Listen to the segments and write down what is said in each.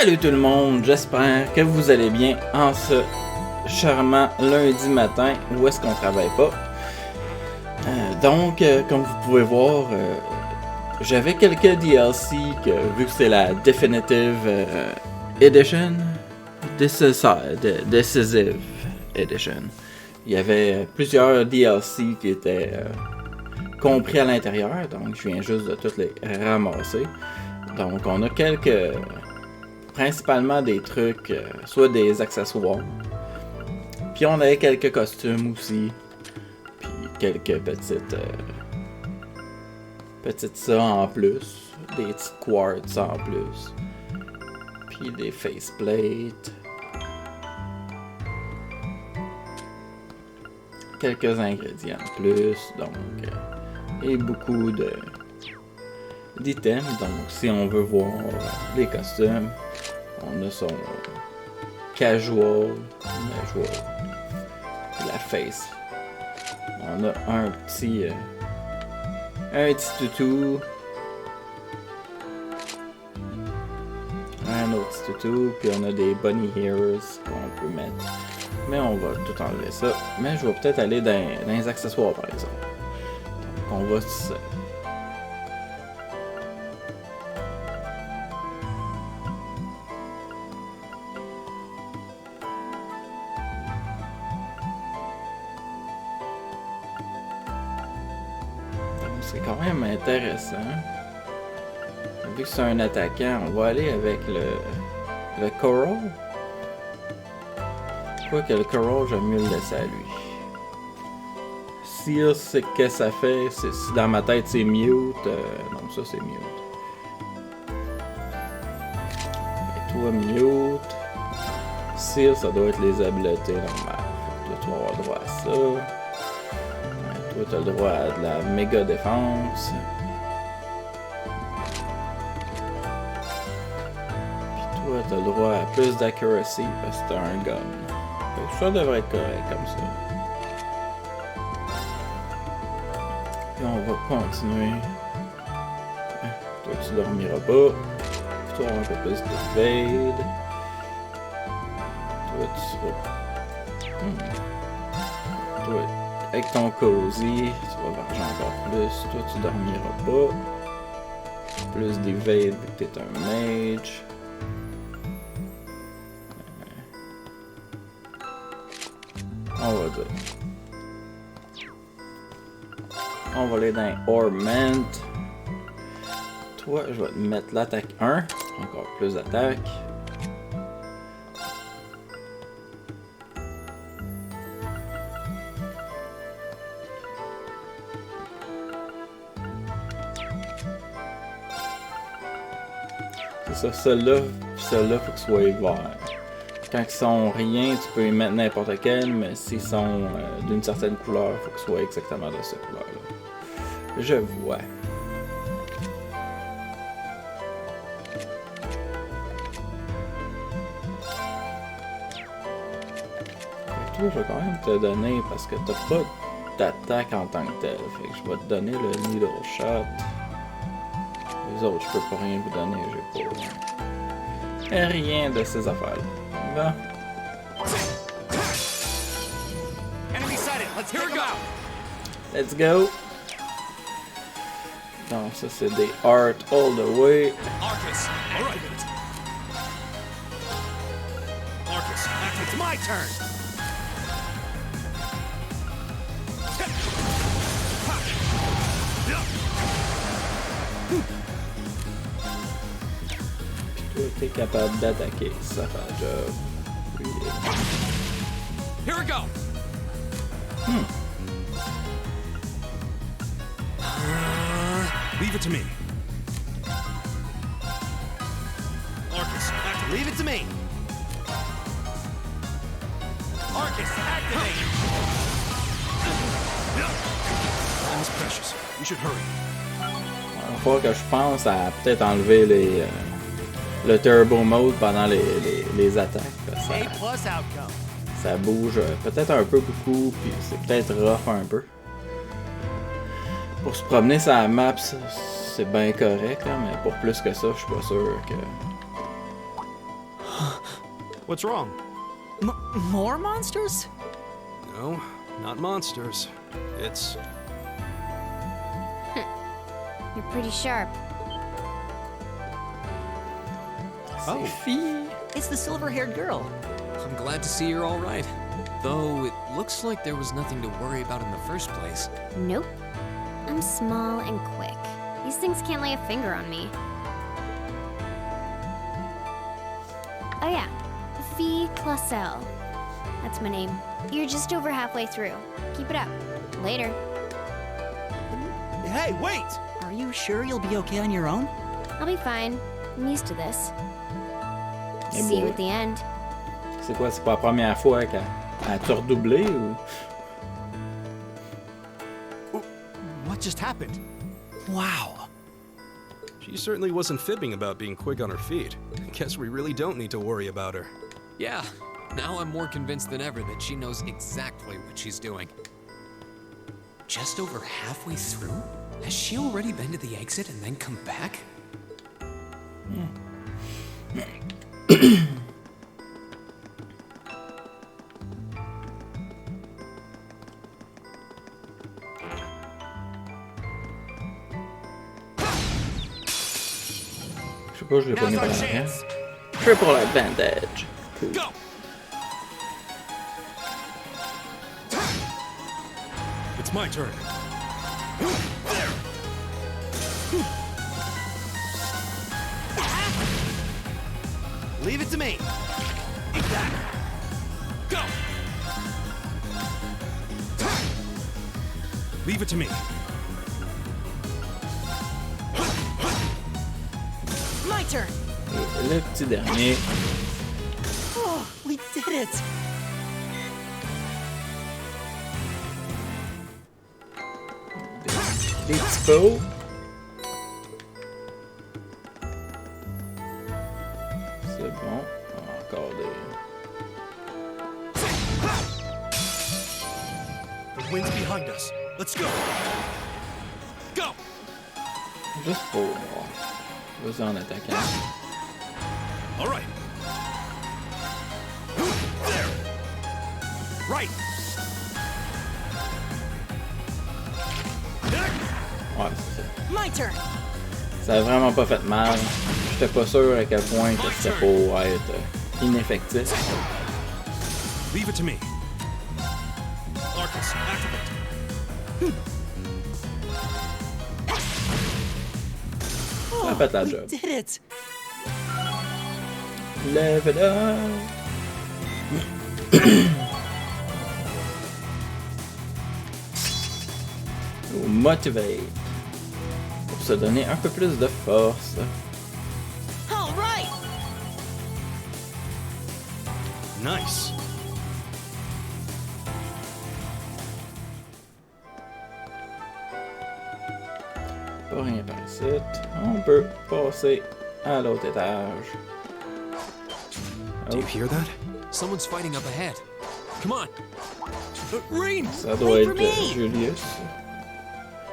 Salut tout le monde, j'espère que vous allez bien en ce charmant lundi matin où est-ce qu'on travaille pas. Donc, comme vous pouvez voir, j'avais quelques DLC que, vu que c'est la Definitive Edition, Decisive Edition, il y avait plusieurs DLC qui étaient compris à l'intérieur, donc je viens juste de toutes les ramasser. Donc, on a principalement des trucs, soit des accessoires, puis on avait quelques costumes aussi, puis quelques petites ça en plus, des petites quartz en plus, puis des faceplates, quelques ingrédients en plus, donc, et beaucoup d'items. Donc si on veut voir les costumes, on a son casual, la face. On a un petit toutou, un autre petit toutou, puis on a des bunny ears qu'on peut mettre. Mais on va tout enlever ça. Mais je vais peut-être aller dans les accessoires par exemple. Donc on va c'est quand même intéressant. Vu que c'est un attaquant, on va aller avec le Coral. Quoique le Coral, j'aime mieux le laisser à lui. Si c'est que ça fait, si dans ma tête c'est mute, non ça c'est mute. Et toi mute. Si ça doit être les habiletés normales. Toi tu vas avoir droit à ça. Toi, t'as le droit à de la méga défense. Puis toi, t'as le droit à plus d'accuracy parce que t'as un gun. Donc, ça devrait être correct comme ça. Puis on va continuer. Toi, tu dormiras pas. Puis toi, un peu plus d'évade. Toi, tu seras... Toi... Avec ton cozy, tu vas varger encore plus. Toi, tu dormiras pas. Plus d'éveil vu que t'es un mage. On va dire. On va aller dans Ornament. Toi, je vais te mettre l'attaque 1. Encore plus d'attaque. C'est ça, ceux-là, faut qu'ils soient verts. Quand ils sont rien, tu peux y mettre n'importe quel, mais s'ils sont d'une certaine couleur, faut qu'ils soient exactement de cette couleur-là. Je vois. Et toi, je vais quand même te donner, parce que t'as pas d'attaque en tant que tel. Fait que je vais te donner le needle shot. Les autres, je peux pas rien vous donner, j'ai pas rien de ces affaires-là. Bon. Let's go! Donc ça c'est des art all the way. Marcus, alright. Marcus, it's my turn. T'es capable d'attaquer, ça fait un job. Here we go. Leave it to me. Marcus, leave it to me. Marcus, activate. Time is precious. We should hurry. Il va falloir que je pense à peut-être enlever le turbo mode pendant les attaques. Ça bouge peut-être un peu beaucoup, puis c'est peut-être rough un peu. Pour se promener sur la map, c'est bien correct, là, mais pour plus que ça, je suis pas sûr que What's wrong? More monsters? No, not monsters. It's... You're pretty sharp. Oh. Fini. It's the silver-haired girl. I'm glad to see you're all right. Though it looks like there was nothing to worry about in the first place. Nope. I'm small and quick. These things can't lay a finger on me. Oh yeah, Fee Clausel. That's my name. You're just over halfway through. Keep it up. Later. Hey, wait! Are you sure you'll be okay on your own? I'll be fine. I'm used to this. Eh See you boy. at the end. C'est quoi, c'est pas la première fois qu'elle a-tu redoublé ou... What just happened? Wow. She certainly wasn't fibbing about being quick on her feet. Guess we really don't need to worry about her. Yeah, now I'm more convinced than ever that she knows exactly what she's doing. Just over halfway through? Has she already been to the exit and then come back? Je sais pas, je l'ai pas mis Now's par our l'arrière. chance. Triple advantage. Cool. Go! It's my turn. There. Leave it to me. Eat that. Go. Leave it to me. My turn. Et le petit dernier. Oh, we did it. Des petits pots. C'est bon. Encore des... The wind's behind us. Let's go. Go. Juste pour... Vas-y en attaquant. All right. There. Right. Ouais, c'est ça. My turn. Ça a vraiment pas fait mal. J'étais pas sûr à quel point que c'était pour être ineffectif. Leave it to me. Arcus, activate. Ça a fait la job. We did it. Level up! Ou motivate. Pour se donner un peu plus de force. All right. Nice. Pas rien par ici. On peut passer à l'autre étage. Do you hear that? Someone's fighting up ahead. Come on. Rain! Ça doit Wait for être me! Julius.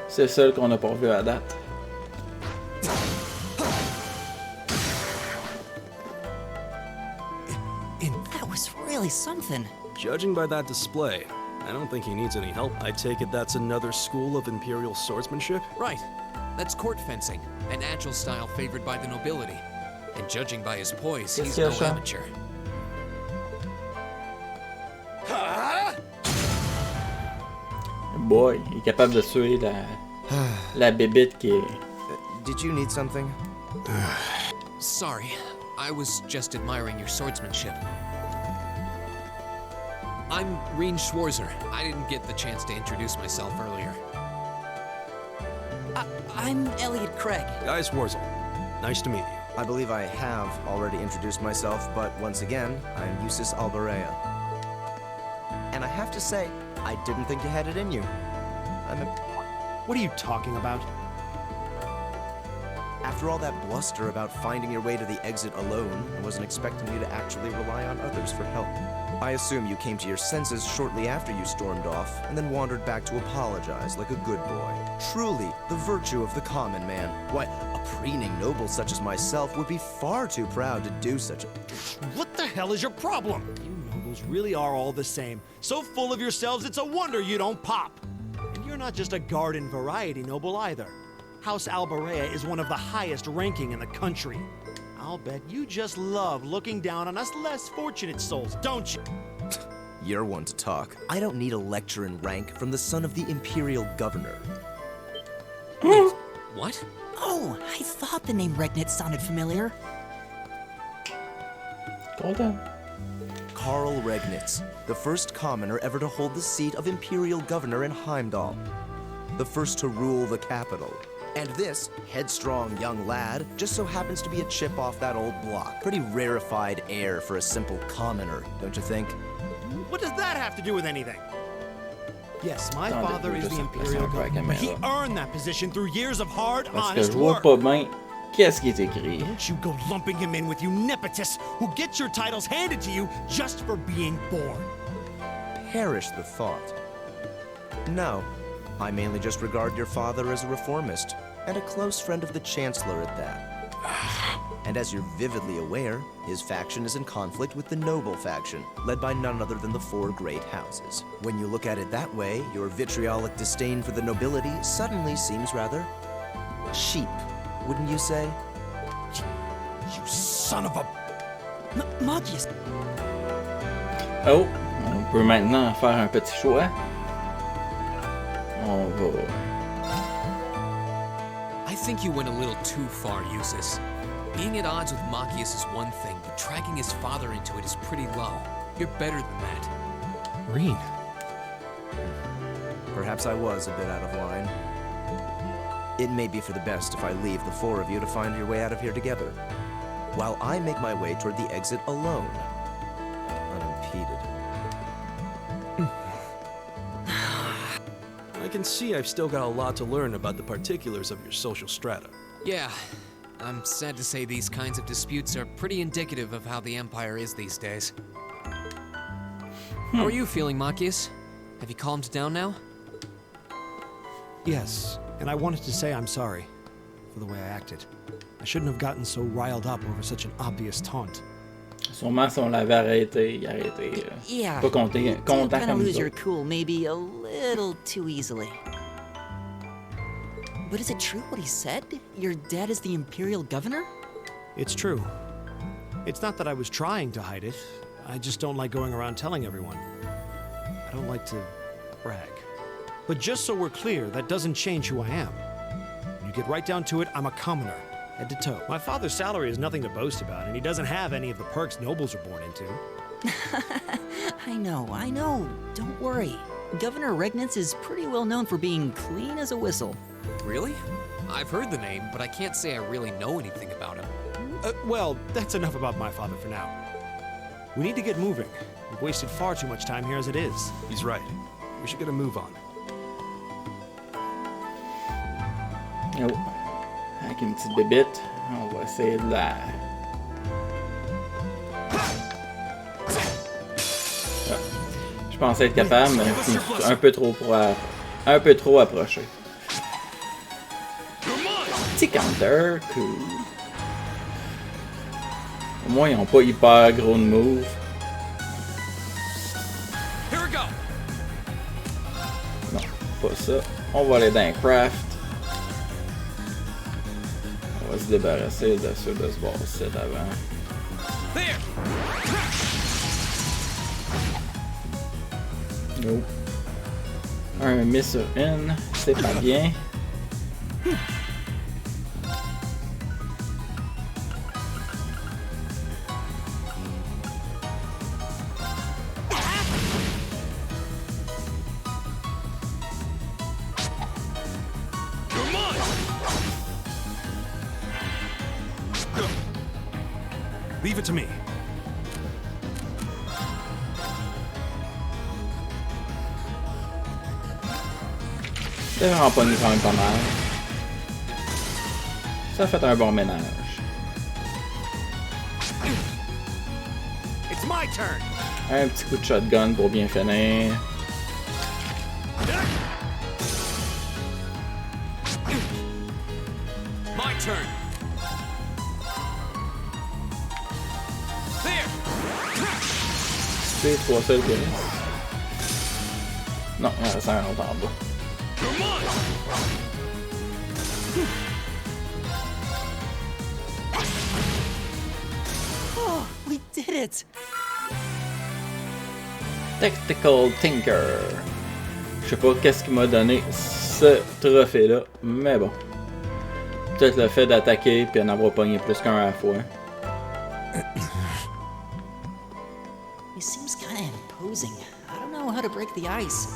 C'est le seul qu'on n'a pas vu à date. That was really something. Judging by that display, I don't think he needs any help. I take it that's another school of Imperial swordsmanship? Right. That's court fencing, an agile style favored by the nobility. And judging by his poise, he's no Qu'est-ce qu'il y a, ça? amateur. Boy, il est capable de tuer la bébite qui est... Did you need something? Sorry, I was just admiring your swordsmanship. I'm Reen Schwarzer. I didn't get the chance to introduce myself earlier. I'm Elliot Craig. Guy Swarzel. Nice to meet you. I believe I have already introduced myself, but once again, I'm Eustace Alberea. And I have to say, I didn't think you had it in you. What are you talking about? After all that bluster about finding your way to the exit alone, I wasn't expecting you to actually rely on others for help. I assume you came to your senses shortly after you stormed off, and then wandered back to apologize like a good boy. Truly, the virtue of the common man. Why, a preening noble such as myself would be far too proud to do such a... What the hell is your problem? You nobles really are all the same. So full of yourselves, it's a wonder you don't pop. And you're not just a garden variety noble either. House Alberea is one of the highest ranking in the country. I'll bet you just love looking down on us less fortunate souls, don't you? You're one to talk. I don't need a lecture in rank from the son of the Imperial Governor. Wait, what? Oh, I thought the name Regnitz sounded familiar. Content. Karl Regnitz, the first commoner ever to hold the seat of Imperial Governor in Heimdall. The first to rule the capital. And this headstrong young lad just so happens to be a chip off that old block. Pretty rarefied air for a simple commoner, don't you think? What does that have to do with anything? Yes, my Attendez, father is juste the en Imperial place avec la Governor, but he caméra. earned that position through years of hard, Parce que honest je vois work. pas bien qu'est-ce qui est écrit. Don't you go lumping him in with you nepotists who get your titles handed to you just for being born. Perish the thought. No, I mainly just regard your father as a reformist, and a close friend of the Chancellor at that. And as you're vividly aware, his faction is in conflict with the noble faction, led by none other than the four great houses. When you look at it that way, your vitriolic disdain for the nobility suddenly seems rather cheap, wouldn't you say? You son of a... Magius, Oh, on peut maintenant faire un petit choix. On va... I think you went a little too far, Eustace. Being at odds with Machias is one thing, but dragging his father into it is pretty low. You're better than that. Green. Perhaps I was a bit out of line. It may be for the best if I leave the four of you to find your way out of here together, while I make my way toward the exit alone, unimpeded. I can see I've still got a lot to learn about the particulars of your social strata. Yeah, I'm sad to say these kinds of disputes are pretty indicative of how the Empire is these days. How are you feeling, Machias? Have you calmed down now? Yes, and I wanted to say I'm sorry for the way I acted. I shouldn't have gotten so riled up over such an obvious taunt. Sûrement si on l'avait arrêté, il arrêté. yeah. Pas content You comme kind of lose nous your autres. cool maybe a little too easily. But is it true what he said? Your dad is the Imperial Governor? It's true. It's not that I was trying to hide it. I just don't like going around telling everyone. I don't like to brag. But just so we're clear, that doesn't change who I am. When you get right down to it, I'm a commoner, head to toe. My father's salary is nothing to boast about, and he doesn't have any of the perks nobles are born into. I know. Don't worry. Governor Regnitz is pretty well known for being clean as a whistle. Really? I've heard the name, but I can't say I really know anything about him. Well, that's enough about my father for now. We need to get moving. We've wasted far too much time here as it is. He's right. We should get a move on. Oh. Avec une petite bébite, on va essayer de la... Ah. Je pensais être capable, mais je suis un peu trop approché. Petit counter, cool. Au moins, ils n'ont pas hyper gros de move. Here we go! Non, pas ça. On va aller dans un craft. On va se débarrasser de ceux de ce boss-ci d'avant. There! Nope. Un miss sur une, c'est pas bien. Leave it to me. C'est vraiment pas quand même pas mal. Ça a fait un bon ménage. It's my turn. Un petit coup de shotgun pour bien finir. My turn. There. C'est 3 seuls qui restent. Non, il en reste un autre en bas. Come on. Oh, we did it! Tactical Tinker. Je sais pas qu'est-ce qui m'a donné ce trophée-là, mais bon. Peut-être le fait d'attaquer puis en avoir pogné plus qu'un à la fois. He seems kind of imposing. I don't know how to break the ice.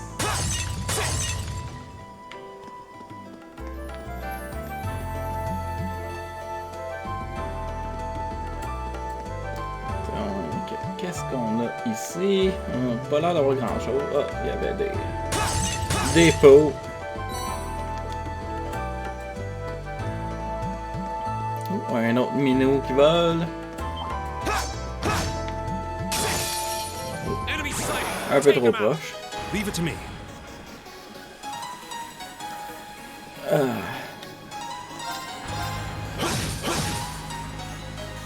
Donc, qu'est-ce qu'on a ici? On n'a pas l'air d'avoir grand-chose. Ah, il y avait des pots. Oh, un autre minou qui vole. Enemy sighted. Un peu Take trop him out. proche. Leave it to me.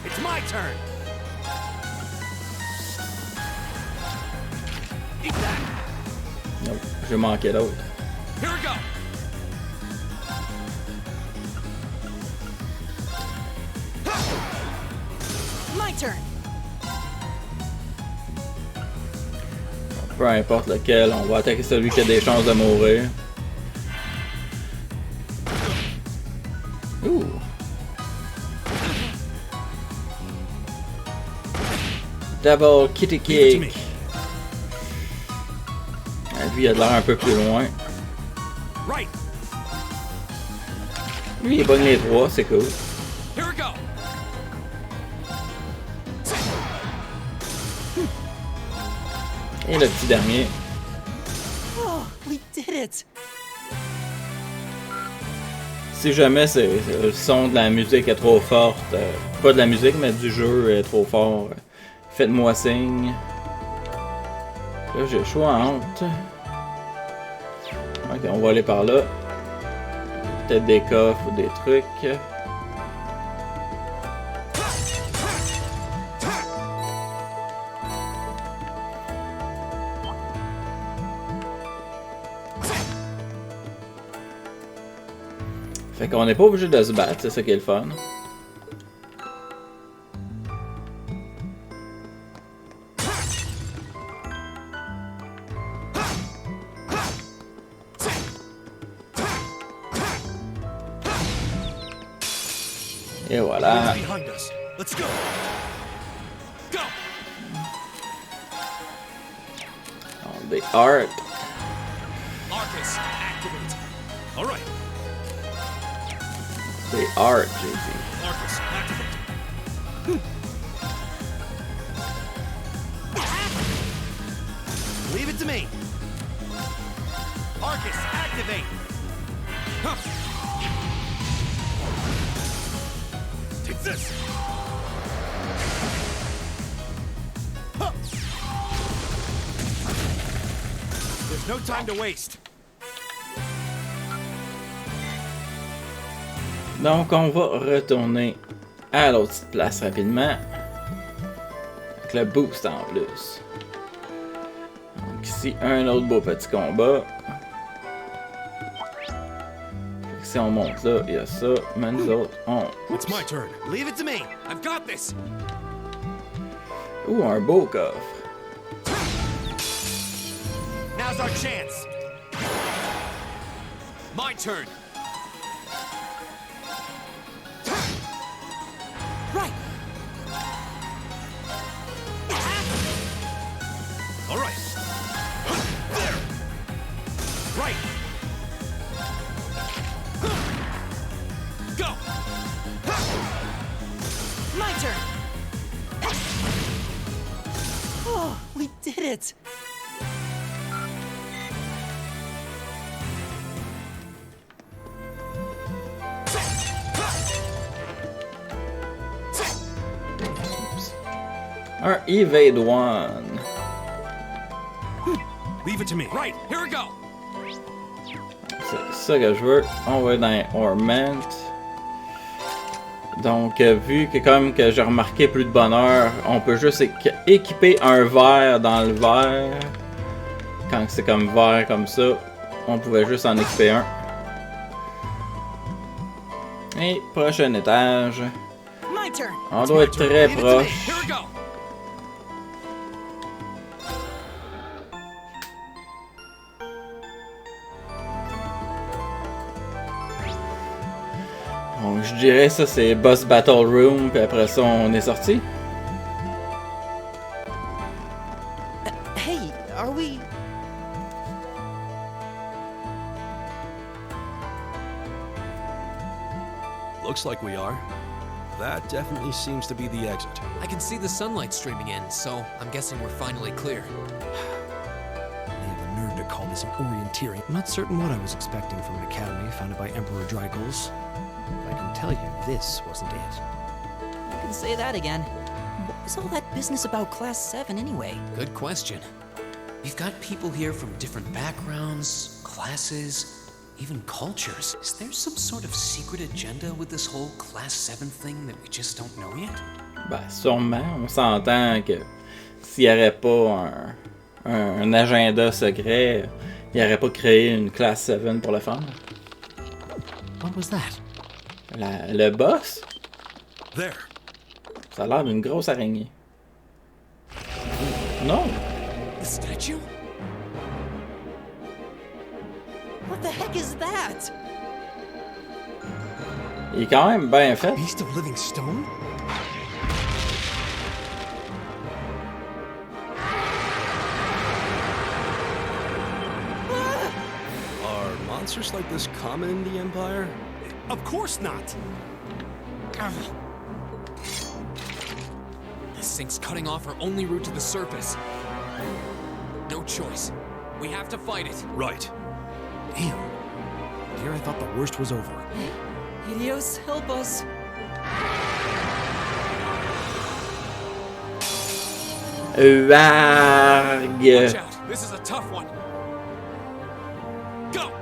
It's my turn. Eat that. Non, j'ai manqué l'autre. Here we go. My turn! Peu importe lequel, on va attaquer celui qui a des chances de mourir. Ouh! Double kitty Give it to kick. Lui, il a l'air un peu plus loin. Right. Lui, il pogne les trois, c'est cool. Here we go. Et le petit dernier. Oh, we did it! Si jamais le son de la musique est trop forte, pas de la musique, mais du jeu est trop fort, faites-moi signe. Là, j'ai chaud en honte. Ok, on va aller par là. Peut-être des coffres ou des trucs. Fait qu'on n'est pas obligé de se battre, c'est ça qui est le fun. Et voilà. Behind us. Let's go. Go. The art. Arcus, activate. All right. The art, j'ai dit. Arcus, activate. Leave it to me. Arcus, activate. Huh. Take this. There's no time to waste. Donc, on va retourner à l'autre petite place rapidement. Avec le boost en plus. Donc, ici, un autre beau petit combat. Fait que si on monte là, il y a ça. Mais nous autres, on. It's my turn. Leave it to me. I've got this. Ouh, un beau coffre. Now's our chance. My turn. Right! All right. There. Right. Go. My turn! Oh, we did it! Un Evade One. Leave it to me. Right, here we go. C'est ça que je veux. On va dans Ornament. Donc, vu que comme que j'ai remarqué plus de bonheur, on peut juste équiper un verre dans le verre. Quand c'est comme vert comme ça, on pouvait juste en équiper un. Et prochain étage. On doit être très proche. Here we go. Donc, je dirais ça c'est Boss Battle Room, puis après ça on est sorti. Hey, are we... Looks like we are. That definitely seems to be the exit. I can see the sunlight streaming in, so I'm guessing we're finally clear. They have the nerve to call this an orienteering. I'm not certain what I was expecting from an academy founded by Emperor Drygles. But I can tell you, this wasn't it. You can say that again. What was all that business about Class 7 anyway? Good question. We've got people here from different backgrounds, classes, even cultures. Is there some sort of secret agenda with this whole Class 7 thing that we just don't know yet? Ben, sûrement. On s'entend que s'il n'y aurait pas un agenda secret, il n'y aurait pas créé une classe 7 pour le faire. What was that? Le boss, There. ça a l'air d'une grosse araignée. Non! The statue? What the heck is that? Il est quand même bien fait. Beast of living stone? Are monsters like this common in the Empire? Of course not! This thing's cutting off our only route to the surface. No choice. We have to fight it. Right. Damn. Here I thought the worst was over. Helios, help us. Varg! Watch out. This is a tough one. Go!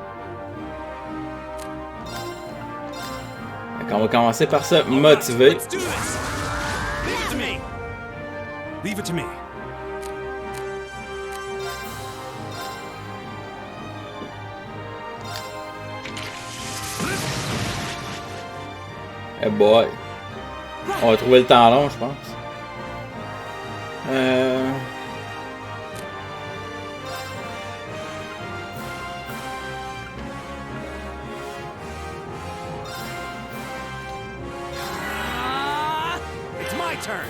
Donc, on va commencer par se motiver. Let's do this. Leave it to me! Leave it to me. Eh boy. On va trouver le temps long, je pense. It's my turn!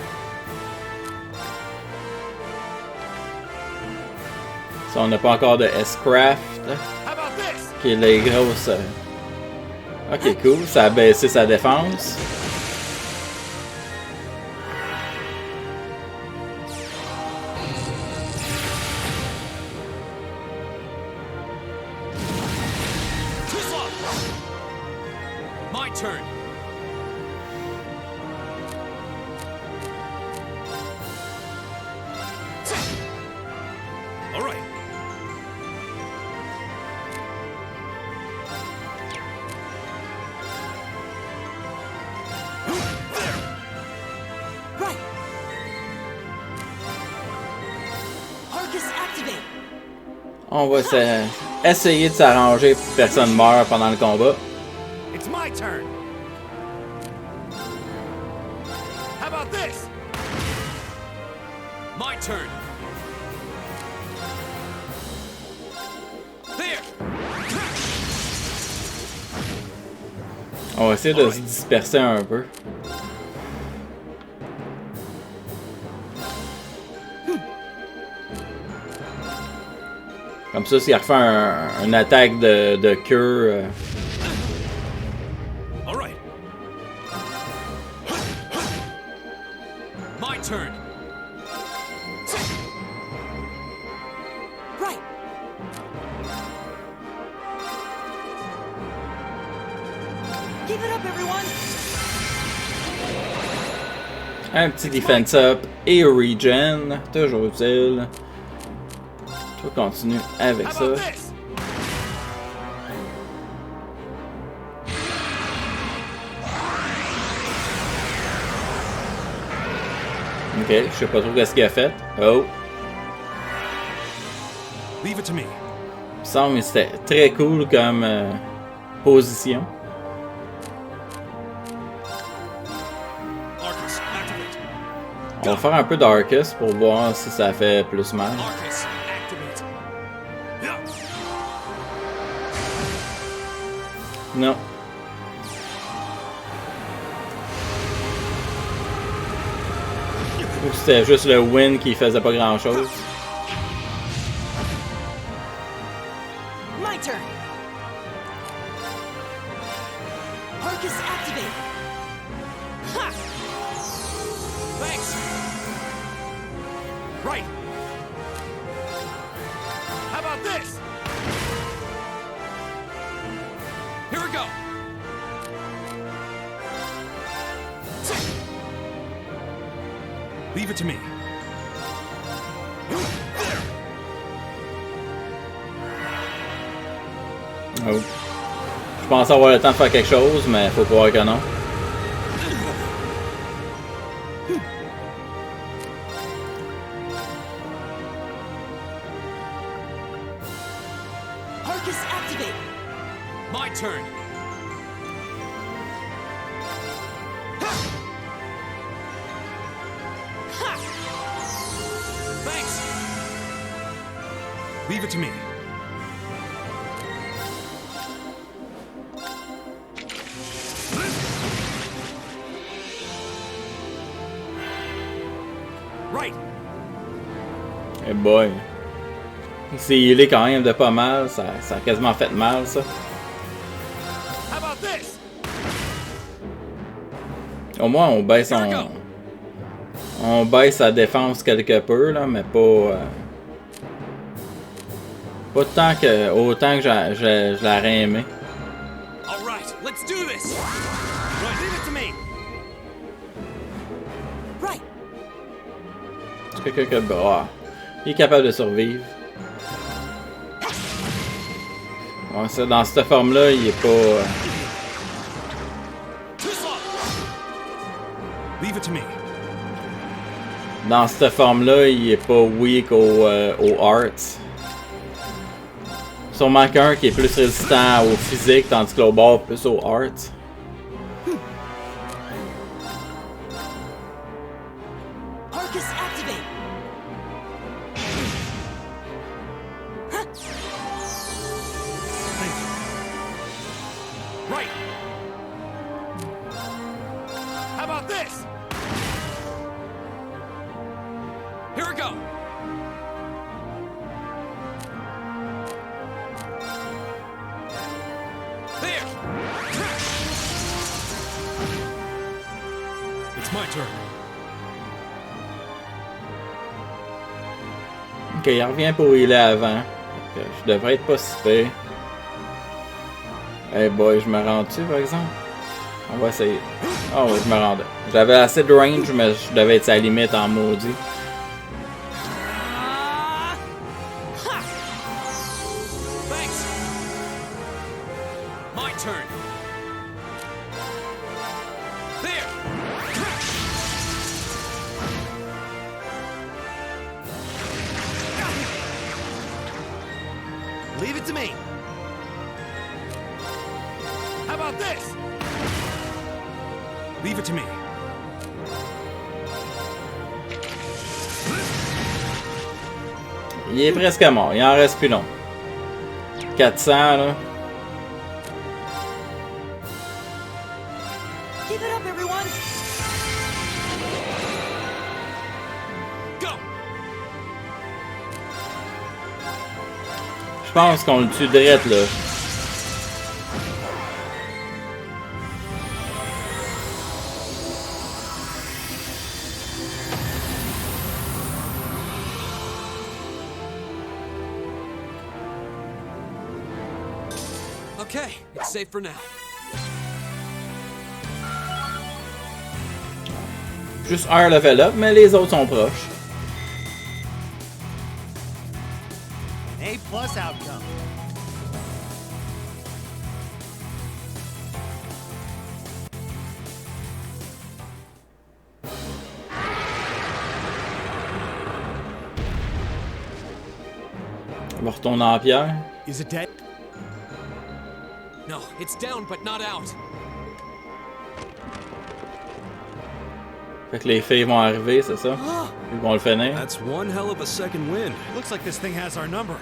Si on n'a pas encore de S-Craft, How about this? qui est les grosses. Ok, cool. Ça a baissé sa défense. Too slow. My turn. All right. Right. Argus activate. On va essayer de s'arranger pour que personne meure pendant le combat. It's my turn! How about this? My turn. There. On va essayer de se disperser un peu. Comme ça, s'il refait une attaque de queue, All right. My turn. Right. Give it up, everyone. un petit defense up et regen, toujours utile. On continue avec ça. Ok, je sais pas trop qu'est-ce qu'il a fait. Oh! Leave it to me. Il me semble que c'était très cool comme position. Arcus, activate. On va faire un peu d'Arcus pour voir si ça fait plus mal. Arcus, activate. Yeah. Non. Ou c'était juste le win qui faisait pas grand chose. My turn. Arcus activate. Ha! Thanks. Right. How about this? Here we go. Leave it to me. Oh. Je pensais avoir le temps de faire quelque chose, mais faut croire que non. Arcus activate. My turn. Thanks. Leave it to me. Right. Eh boy. Il s'est healé quand même de pas mal. Ça a quasiment fait mal, ça. How about this? Au moins, on baisse on baisse sa défense quelque peu, là, mais pas... pas autant que je l'aurais aimé. All right, let's do this. Right, leave it to me. Right. C'est quelqu'un qui a le bras. Il est capable de survivre. Ouais, ça, dans cette forme-là, il est pas... Too slow. Leave it to me. Dans cette forme-là, il est pas weak au arts. Sûrement qu'un qui est plus résistant au physique, tandis que l'autre bord plus au arts. Arcus activate. Right. How about this? Here we go. There. It's my turn. Ok, il revient pour healer avant. Ok, je devrais être pas si pire. Hey boy, je me rends-tu par exemple? On va essayer. Oh oui, je me rendais. J'avais assez de range, mais je devais être à la limite en maudit. Thanks. My turn. There. Leave it to me. How about this? Leave it to me. Il est presque mort, il en reste plus long. 400 là. Keep it up, everyone. Go. Je pense qu'on le tue direct là. Okay, it's safe for now. Juste un level up, mais les autres sont proches. A+ outcome. On va retourner en pierre. Is it dead? No, it's down but not out. Fait que les filles vont arriver, c'est ça? Ils vont le finir. That's one hell of a second wind. Looks like this thing has our number.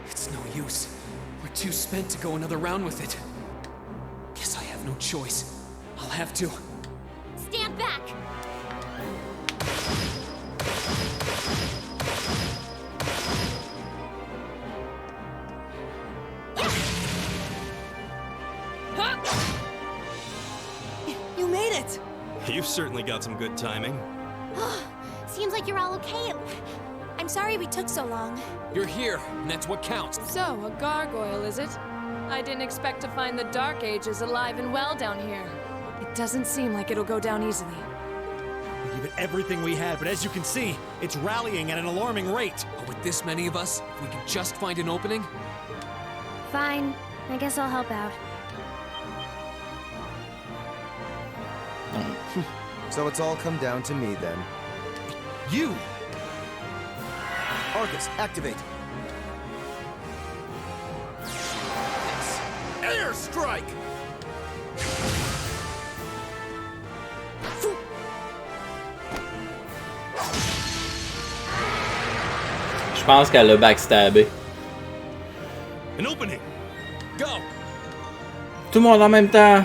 It's no use. We're too spent to go another round with it. Guess I have no choice. I'll have to. Stand back! You made it! You've certainly got some good timing. Seems like you're all okay. I'm sorry we took so long. You're here, and that's what counts. So, a gargoyle, is it? I didn't expect to find the Dark Ages alive and well down here. It doesn't seem like it'll go down easily. We gave it everything we had, but as you can see, it's rallying at an alarming rate. But with this many of us, if we can just find an opening. Fine. I guess I'll help out. So it's all come down to me then. You! Arcus, activate! Airstrike! Je pense qu'elle l'a backstabé. An opening! Go! Tout le monde en même temps.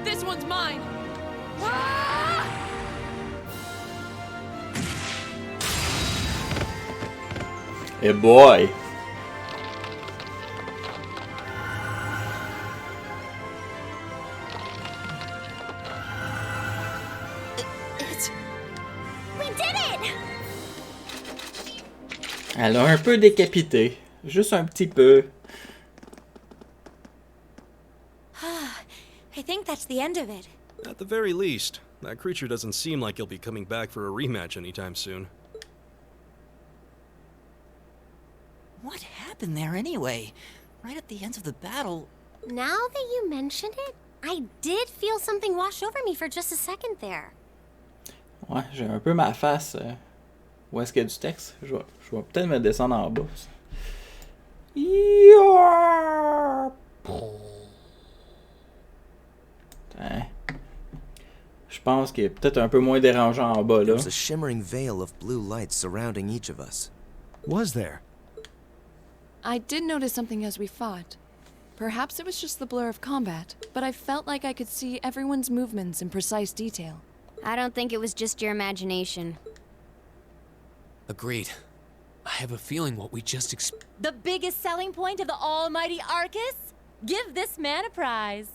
This one's mine! Hey boy. We did it! Elle a un peu décapité. Juste un petit peu. I think that's the end of it. At the very least, that creature doesn't seem like he'll be coming back for a rematch anytime soon. What happened there anyway? Right at the end of the battle. Now that you mention it, I did feel something wash over me for just a second there. Ouais, j'ai un peu ma face. Où est-ce qu'il y a du texte? Je vais peut-être me descendre en bas. Hein. Je pense qu'il est peut-être un peu moins dérangeant en bas là. There's a shimmering veil of blue light surrounding each of us. Was there? I did notice something as we fought. Perhaps it was just the blur of combat, but I felt like I could see everyone's movements in precise detail. I don't think it was just your imagination. Agreed. I have a feeling what we just The biggest selling point of the almighty Arcus? Give this man a prize.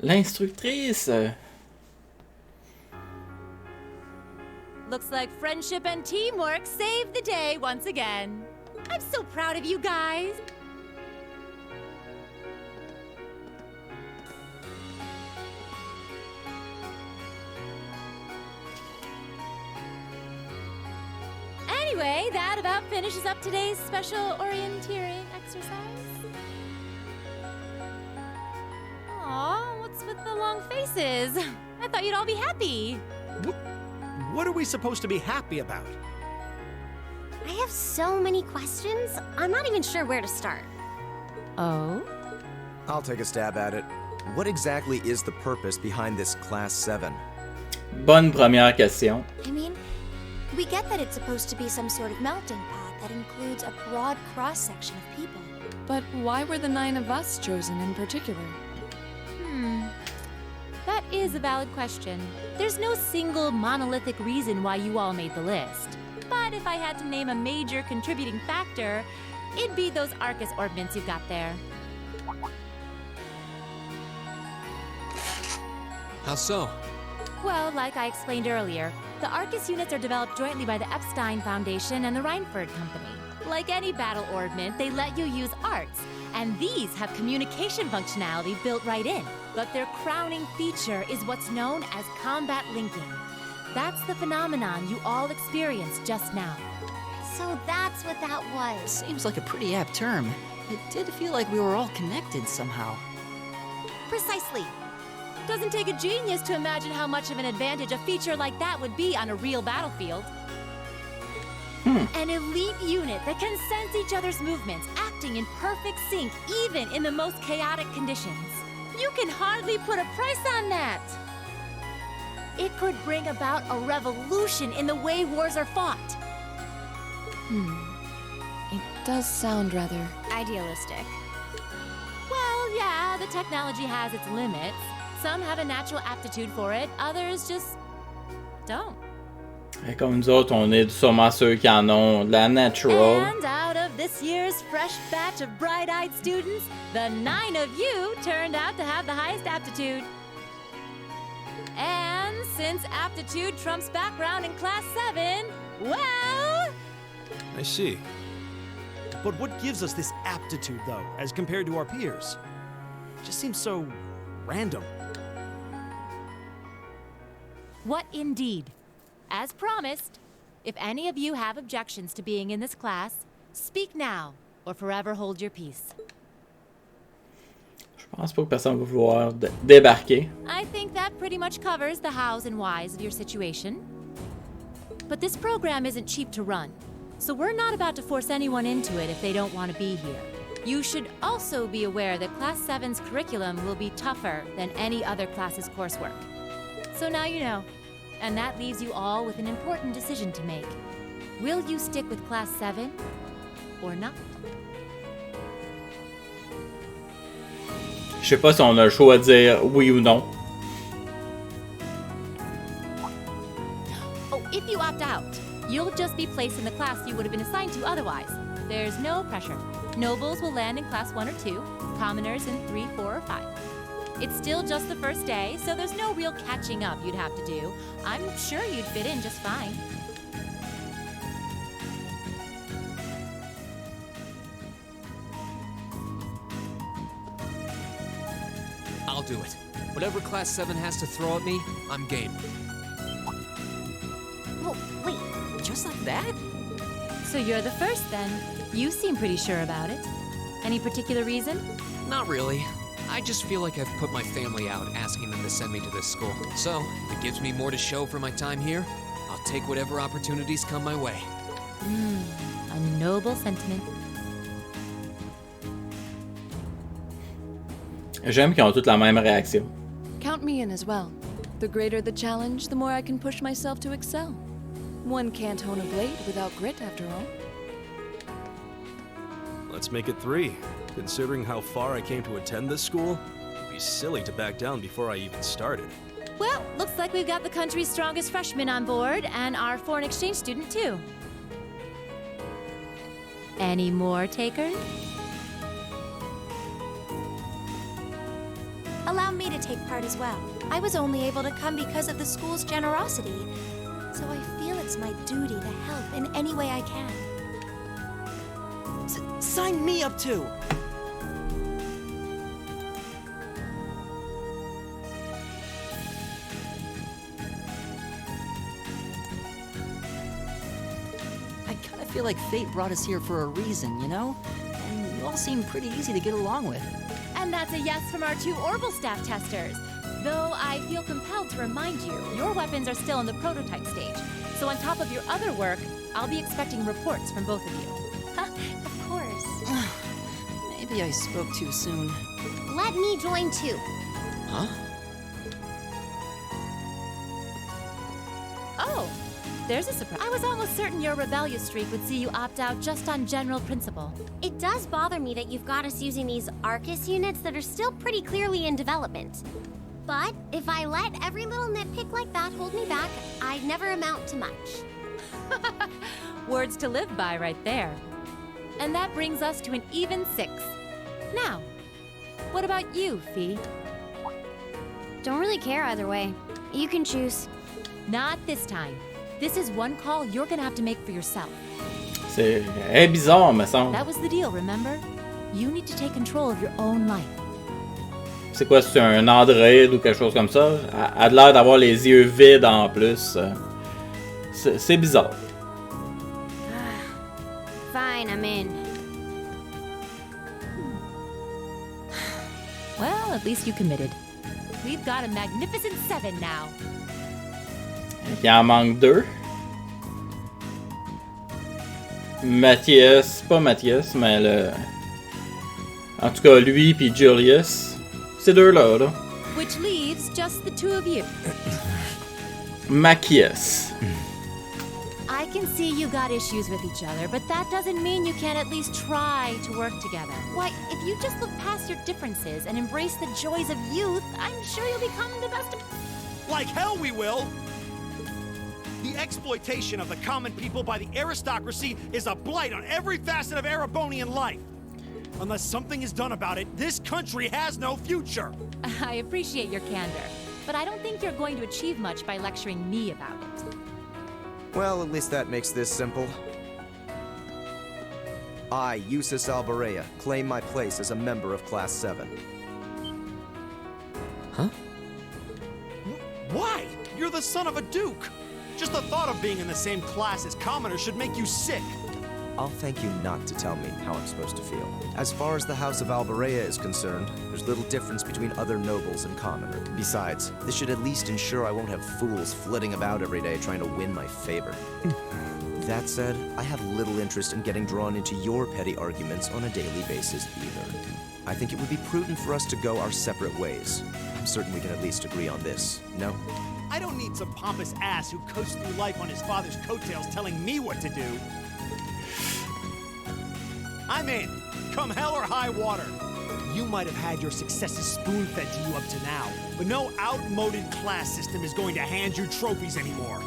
L'instructrice. Looks like friendship and teamwork saved the day once again. I'm so proud of you guys. Anyway, that about finishes up today's special orienteering exercise. Aw, what's with the long faces? I thought you'd all be happy. What are we supposed to be happy about? I have so many questions, I'm not even sure where to start. Oh? I'll take a stab at it. What exactly is the purpose behind this Class 7? Bonne première question. I mean, we get that it's supposed to be some sort of melting pot that includes a broad cross-section of people. But why were the 9 of us chosen in particular? That is a valid question. There's no single monolithic reason why you all made the list. But if I had to name a major contributing factor, it'd be those Arcus ordnance you've got there. How so? Well, like I explained earlier, the Arcus units are developed jointly by the Epstein Foundation and the Reinford Company. Like any battle orbment, they let you use arts, and these have communication functionality built right in. But their crowning feature is what's known as combat linking. That's the phenomenon you all experienced just now. So that's what that was. Seems like a pretty apt term. It did feel like we were all connected somehow. Precisely. Doesn't take a genius to imagine how much of an advantage a feature like that would be on a real battlefield. An elite unit that can sense each other's movements, acting in perfect sync even in the most chaotic conditions. You can hardly put a price on that. It could bring about a revolution in the way wars are fought. It does sound rather... Idealistic. Well, yeah, the technology has its limits. Some have a natural aptitude for it, others just don't. Et comme nous autres, on est sûrement ceux qui en ont de la natural. And out of this year's fresh batch of bright-eyed students, the 9 of you turned out to have the highest aptitude. And since aptitude trumps background in Class 7, well... I see. But what gives us this aptitude, though, as compared to our peers? It just seems so random. What indeed? As promised, if any of you have objections to being in this class, speak now, or forever hold your peace. Je pense pas que personne va vouloir débarquer. I think that pretty much covers the hows and whys of your situation. But this program isn't cheap to run, so we're not about to force anyone into it if they don't want to be here. You should also be aware that Class 7's curriculum will be tougher than any other class's coursework. So now you know, and that leaves you all with an important decision to make. Will you stick with Class 7 or not? Je sais pas si on a le choix de dire oui ou non. Oh, if you opt out, you'll just be placed in the class you would have been assigned to otherwise. There's no pressure. Nobles will land in Class 1 or 2, commoners in 3, 4, or 5. It's still just the first day, so there's no real catching up you'd have to do. I'm sure you'd fit in just fine. I'll do it. Whatever Class 7 has to throw at me, I'm game. Oh, wait, just like that? So you're the first then. You seem pretty sure about it. Any particular reason? Not really. I just feel like I've put my family out asking them to send me to this school. So, if it gives me more to show for my time here, I'll take whatever opportunities come my way. A noble sentiment. J'aime qu'ils ont toutes la même réaction. Count me in as well. The greater the challenge, the more I can push myself to excel. One can't hone a blade without grit, after all. Let's make it 3. Considering how far I came to attend this school, it'd be silly to back down before I even started. Well, looks like we've got the country's strongest freshman on board, and our foreign exchange student, too. Any more takers? Allow me to take part as well. I was only able to come because of the school's generosity, so I feel it's my duty to help in any way I can. Sign me up too! I kinda feel like fate brought us here for a reason, you know? And you all seem pretty easy to get along with. And that's a yes from our 2 Orbital staff testers. Though I feel compelled to remind you, your weapons are still in the prototype stage. So on top of your other work, I'll be expecting reports from both of you. Of course. Maybe I spoke too soon. Let me join too. Huh? Oh, there's a surprise. I was almost certain your rebellious streak would see you opt out just on general principle. It does bother me that you've got us using these Arcus units that are still pretty clearly in development. But if I let every little nitpick like that hold me back, I'd never amount to much. Words to live by right there. And that brings us to an even 6. Now, what about you, Fee? Don't really care either way. You can choose. Not this time. This is one call you're gonna have to make for yourself. Elle est bizarre, me semble. That was the deal, remember? You need to take control of your own life. C'est quoi, c'est un androïde ou quelque chose comme ça? Elle a l'air d'avoir les yeux vides en plus. C'est bizarre. Fine, I'm in. Well, at least you committed. We've got a magnificent 7 now. Il en manque 2. Mathias, pas Mathias, mais le... En tout cas, lui puis Julius. Ces deux-là, là. Which leaves just the two of you. Machias. I can see you got issues with each other, but that doesn't mean you can't at least try to work together. Why, if you just look past your differences and embrace the joys of youth, I'm sure you'll become the best of... Like hell we will! The exploitation of the common people by the aristocracy is a blight on every facet of Erebonian life. Unless something is done about it, this country has no future! I appreciate your candor, but I don't think you're going to achieve much by lecturing me about it. Well, at least that makes this simple. I, Eustace Alberea, claim my place as a member of Class 7. Huh? Why? You're the son of a duke! Just the thought of being in the same class as commoners should make you sick. I'll thank you not to tell me how I'm supposed to feel. As far as the House of Alberea is concerned, there's little difference between other nobles and commoners. Besides, this should at least ensure I won't have fools flitting about every day trying to win my favor. That said, I have little interest in getting drawn into your petty arguments on a daily basis either. I think it would be prudent for us to go our separate ways. I'm certain we can at least agree on this, no? I don't need some pompous ass who coasts through life on his father's coattails telling me what to do. I'm in. Come hell or high water. You might have had your successes spoon-fed to you up to now, but no outmoded class system is going to hand you trophies anymore.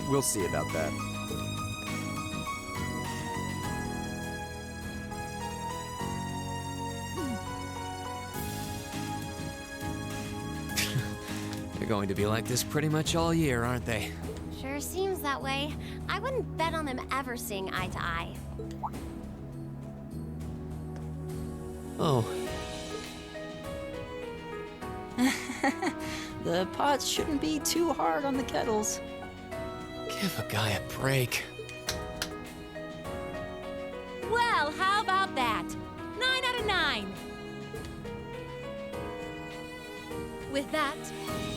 We'll see about that. They're going to be like this pretty much all year, aren't they? Sure seems that way. I wouldn't bet on them ever seeing eye to eye. Oh. The pots shouldn't be too hard on the kettles. Give a guy a break. Well, how about that? 9 out of 9. With that,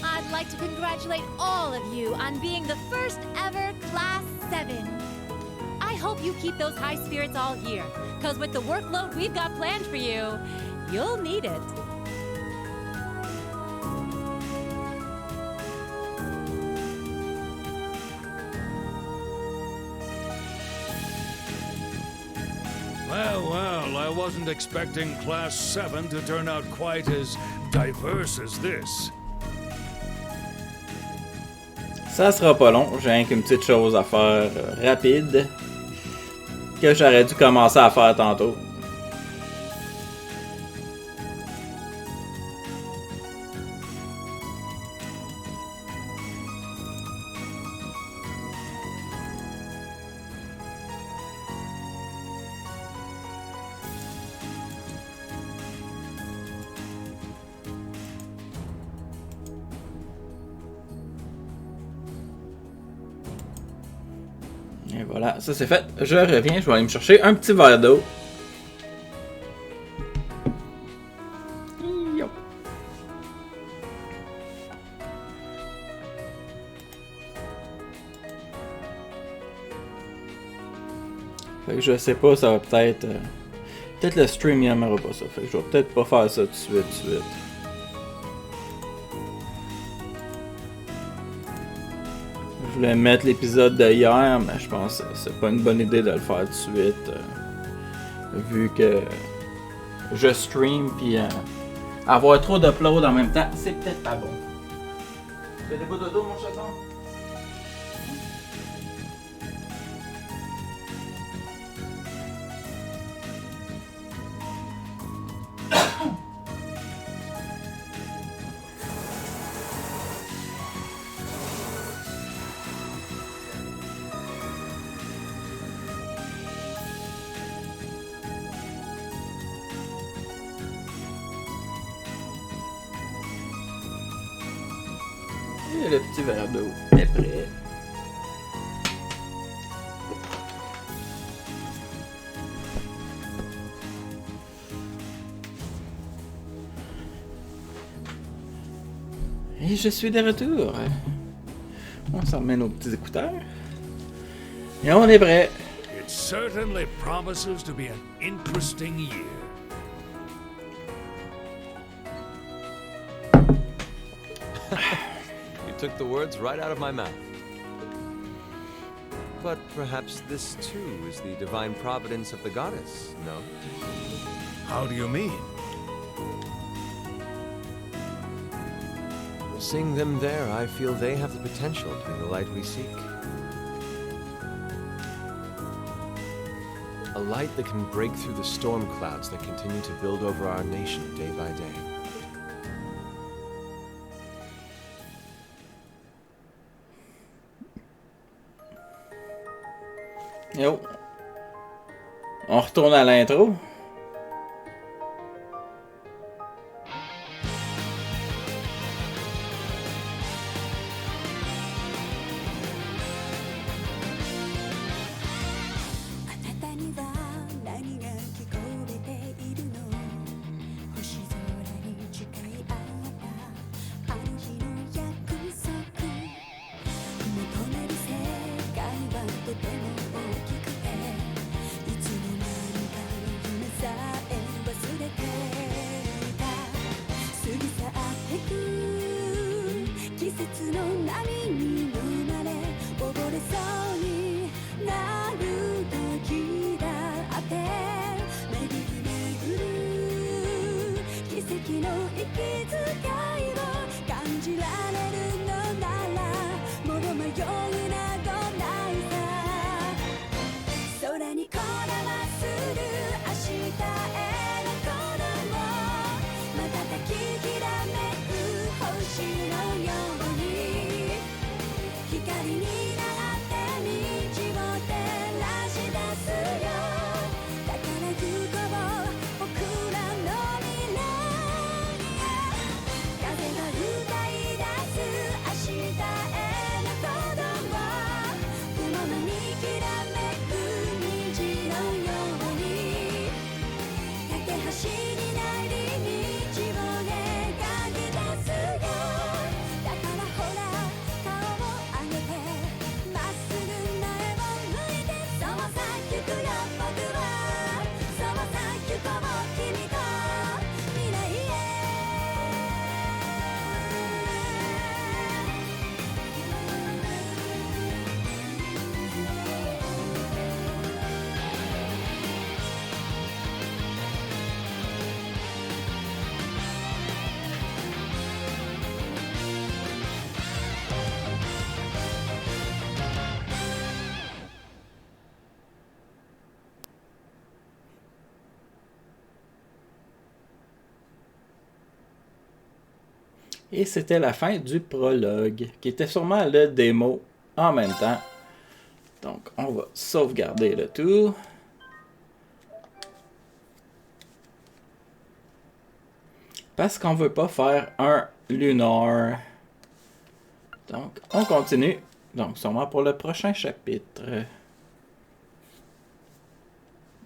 I'd like to congratulate all of you on being the first ever Class 7. I hope you keep those high spirits all year, because with the workload we've got planned for you, you'll need it. Well, I wasn't expecting Class 7 to turn out quite as diverse as this. Ça sera pas long, j'ai rien qu'une petite chose à faire rapide que j'aurais dû commencer à faire tantôt. Et voilà, ça c'est fait. Je reviens, je vais aller me chercher un petit verre d'eau. Yo. Fait que je sais pas, ça va peut-être... peut-être le stream il n'aimera pas ça. Fait que je vais peut-être pas faire ça tout de suite. Je voulais mettre l'épisode de hier, mais je pense que c'est pas une bonne idée de le faire tout de suite. Vu que je stream, puis avoir trop d'upload en même temps, c'est peut-être pas bon. Tu fais des bouts de dos, mon chaton? Et le petit verre d'eau est prêt. Et je suis de retour. On s'en remet nos petits écouteurs. Et on est prêt. It certainly promises to be an interesting year. You took the words right out of my mouth. But perhaps this too is the divine providence of the goddess, no? How do you mean? Seeing them there, I feel they have the potential to be the light we seek. A light that can break through the storm clouds that continue to build over our nation day by day. Yo. On retourne à l'intro. Et c'était la fin du prologue, qui était sûrement le démo en même temps. Donc, on va sauvegarder le tout. Parce qu'on veut pas faire un lunar. Donc, on continue. Donc, sûrement pour le prochain chapitre.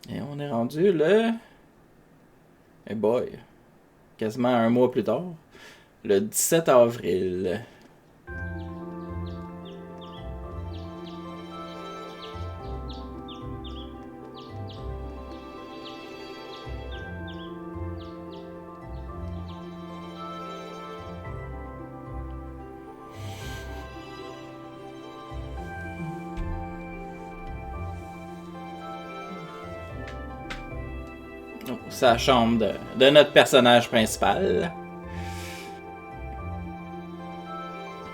Et on est rendu le... Eh boy. Quasiment un mois plus tard. Le 17 avril. C'est la chambre de notre personnage principal.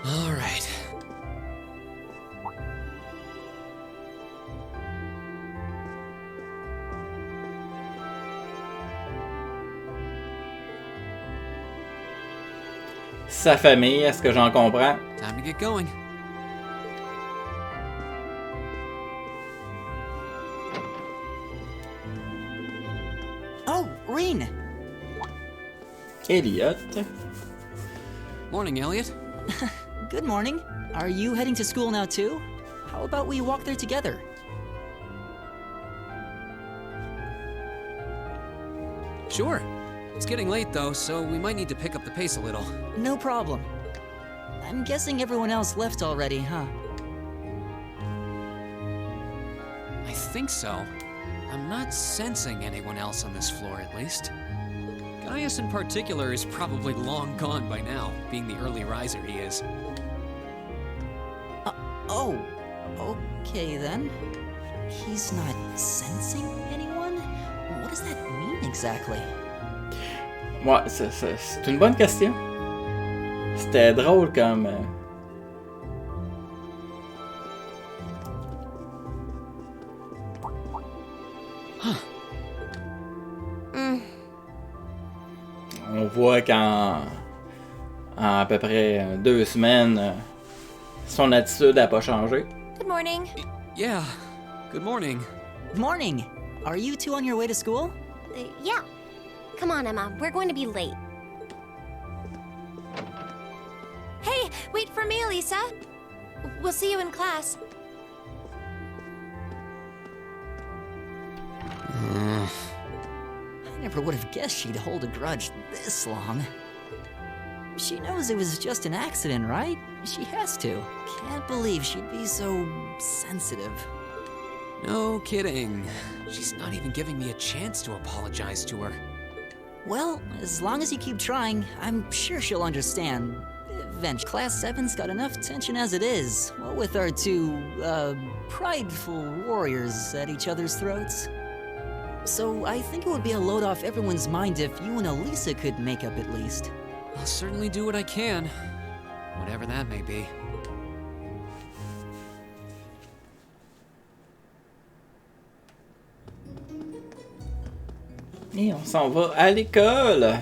All right. Sa famille, est-ce que j'en comprends? Time to get going. Oh, Reen! Elliot. Morning, Elliot. good morning. Are you heading to school now too? How about we walk there together? Sure. It's getting late though, so we might need to pick up the pace a little. No problem. I'm guessing everyone else left already, huh? I think so. I'm not sensing anyone else on this floor, at least. Gaius in particular is probably long gone by now, being the early riser he is. Oh, okay then. He's not sensing anyone? What does that mean exactly? Ouais, c'est une bonne question. C'était drôle comme... On voit qu'en à peu près 2 semaines, son attitude n'a pas changé. Good morning. Yeah, good morning. Morning! Are you two on your way to school? Yeah. Come on, Emma. We're going to be late. Hey, wait for me, Elisa. We'll see you in class. I never would have guessed she'd hold a grudge this long. She knows it was just an accident, right? She has to. Can't believe she'd be so sensitive. No kidding. She's not even giving me a chance to apologize to her. Well, as long as you keep trying, I'm sure she'll understand. Eventually, Class 7's got enough tension as it is, what with our two, prideful warriors at each other's throats. So I think it would be a load off everyone's mind if you and Elisa could make up at least. I'll certainly do what I can, whatever that may be. Et on s'en va à l'école.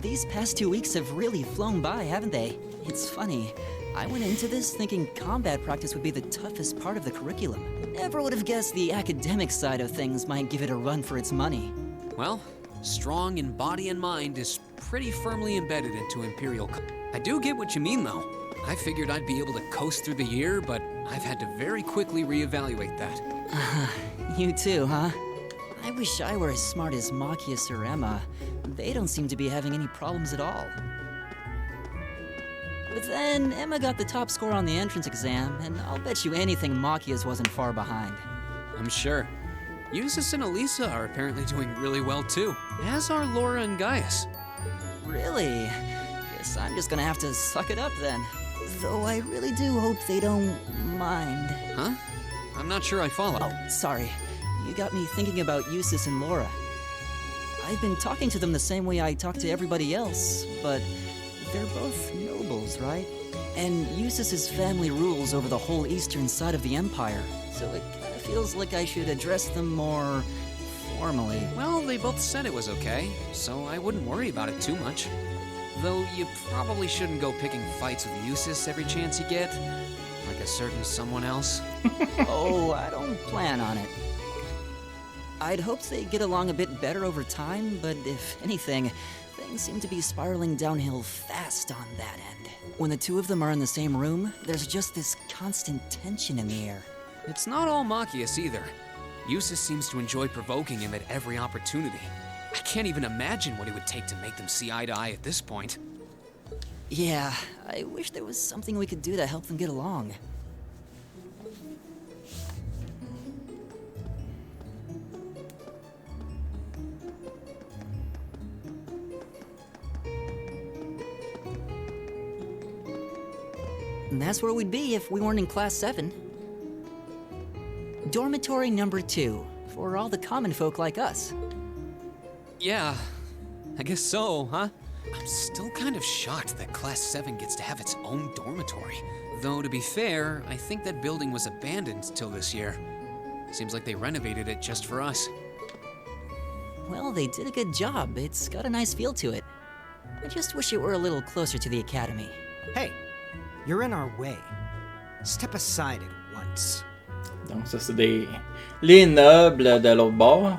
These past 2 weeks have really flown by, haven't they? It's funny. I went into this thinking combat practice would be the toughest part of the curriculum. Never would have guessed the academic side of things might give it a run for its money. Well, strong in body and mind is pretty firmly embedded into Imperial. I do get what you mean, though. I figured I'd be able to coast through the year, but I've had to very quickly reevaluate that. You too, huh? I wish I were as smart as Machias or Emma. They don't seem to be having any problems at all. But then, Emma got the top score on the entrance exam, and I'll bet you anything Machias wasn't far behind. I'm sure. Eustace and Elisa are apparently doing really well too, as are Laura and Gaius. Really? Guess I'm just gonna have to suck it up then. Though I really do hope they don't mind. Huh? I'm not sure I follow. Oh, sorry. You got me thinking about Eustace and Laura. I've been talking to them the same way I talk to everybody else, but they're both nobles, right? And Eustace's family rules over the whole eastern side of the Empire, so it kind of feels like I should address them more formally. Well, they both said it was okay, so I wouldn't worry about it too much. Though you probably shouldn't go picking fights with Eustace every chance you get, like a certain someone else. Oh, I don't plan on it. I'd hoped they'd get along a bit better over time, but if anything, things seem to be spiraling downhill fast on that end. When the two of them are in the same room, there's just this constant tension in the air. It's not all Machias either. Eustace seems to enjoy provoking him at every opportunity. I can't even imagine what it would take to make them see eye to eye at this point. Yeah, I wish there was something we could do to help them get along. And that's where we'd be if we weren't in Class 7. Dormitory number 2, for all the common folk like us. Yeah, I guess so, huh? I'm still kind of shocked that Class 7 gets to have its own dormitory. Though, to be fair, I think that building was abandoned till this year. Seems like they renovated it just for us. Well, they did a good job. It's got a nice feel to it. I just wish it were a little closer to the academy. Hey, you're in our way. Step aside at once. Donc ça, c'est des... les nobles de l'autre bord.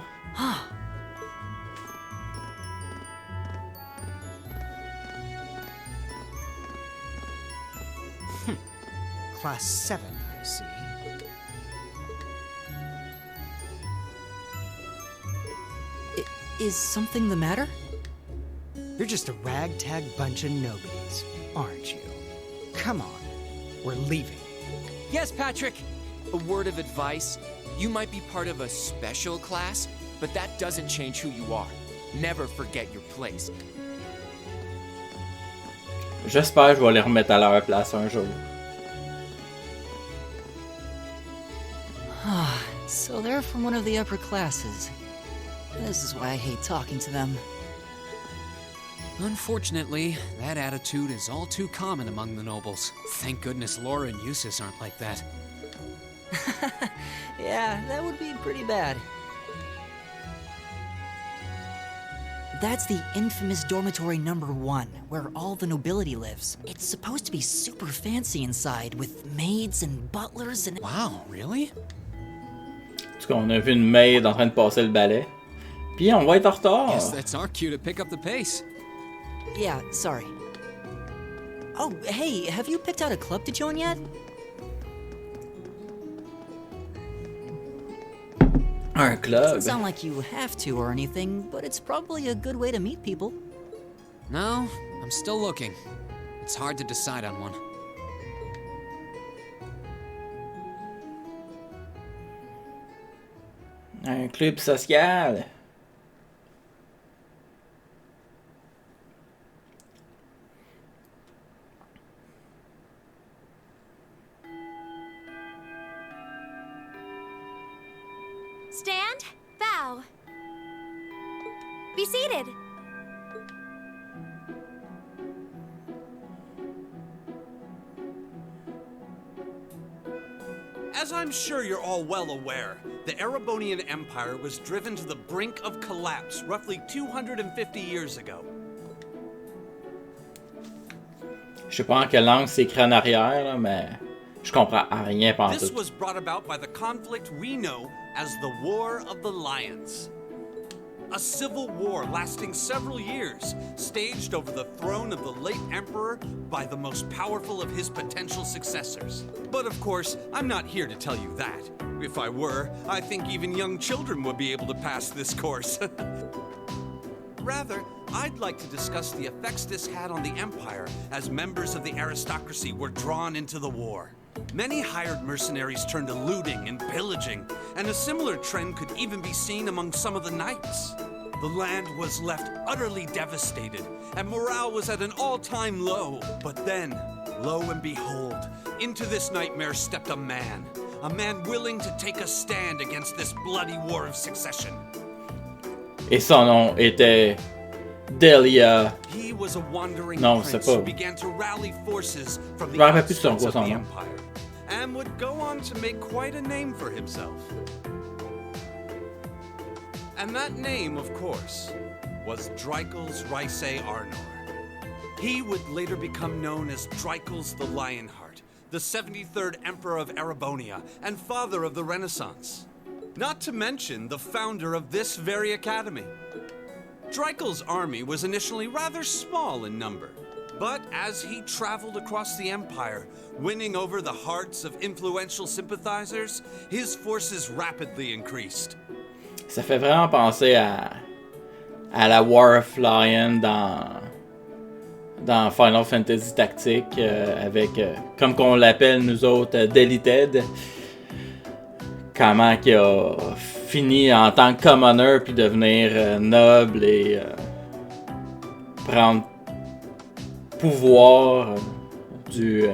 Class 7, I see. Is something the matter? You're just a ragtag bunch of nobodies, aren't you? Come on, we're leaving. Yes, Patrick! A word of advice. You might be part of a special class, but that doesn't change who you are. Never forget your place. J'espère que je vais les remettre à leur place un jour. So they're from one of the upper classes. This is why I hate talking to them. Unfortunately, that attitude is all too common among the nobles. Thank goodness Laura and Eustace aren't like that. Yeah, that would be pretty bad. That's the infamous dormitory number 1, where all the nobility lives. It's supposed to be super fancy inside, with maids and butlers and... Wow, really? En tout cas, on a vu une maid en train de passer le balai. Puis on va être en retard. Guess that's our cue to pick up the pace. Yeah, sorry. Oh, hey, have you picked out a club to join yet? Un club? Doesn't sound like you have to or anything, but it's probably a good way to meet people. No, I'm still looking. It's hard to decide on one. Un club social. Stand, bow. Be seated. As I'm sure you're all well aware, the Erebonian Empire was driven to the brink of collapse roughly 250 years ago. Je sais pas en quelle langue c'est écrit en arrière, là, mais je comprends rien pendant This tout. was brought about by the conflict we know as the War of the Lions. A civil war lasting several years, staged over the throne of the late emperor by the most powerful of his potential successors. But of course, I'm not here to tell you that. If I were, I think even young children would be able to pass this course. Rather, I'd like to discuss the effects this had on the empire as members of the aristocracy were drawn into the war. Many hired mercenaries turned to looting and pillaging, and a similar trend could even be seen among some of the knights. The land was left utterly devastated, and morale was at an all-time low. But then, lo and behold, into this nightmare stepped a man willing to take a stand against this bloody war of succession. Et son nom était Delia. He was a wandering Non, prince c'est pas. who began to rally forces from Je the me rappelle plus outskirts son of the nom. empire, and would go on to make quite a name for himself. And that name, of course, was Dreikel's Rysei Arnor. He would later become known as Dreikel's the Lionheart, the 73rd Emperor of Erebonia and father of the Renaissance. Not to mention the founder of this very academy. Dreikel's army was initially rather small in number, but as he traveled across the empire, winning over the hearts of influential sympathizers, his forces rapidly increased. Ça fait vraiment penser à la War of Lion dans Final Fantasy Tactique avec, comme qu'on l'appelle nous autres, Deleted. Comment qu'il a fini en tant que commoner puis devenir noble et prendre pouvoir du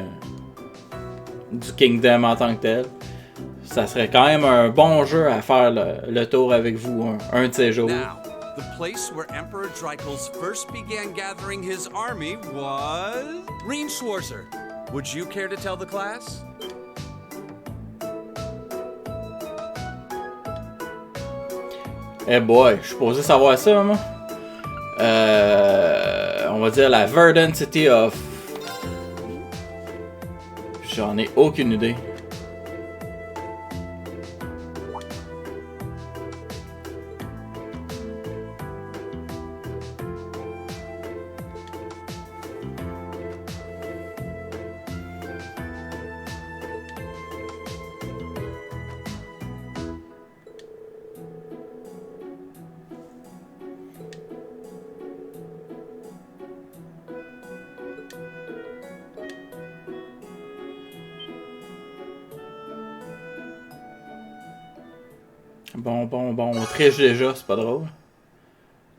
Kingdom en tant que tel. Ça serait quand même un bon jeu à faire le tour avec vous un de ces jours. Now, the place where Emperor Dreikel's first began gathering his army was Reen Schwarzer. Would you care to tell the class? Eh boy, je suis supposé savoir ça, moi. On va dire la Verdant City of... J'en ai aucune idée. Bon, on triche déjà, c'est pas drôle.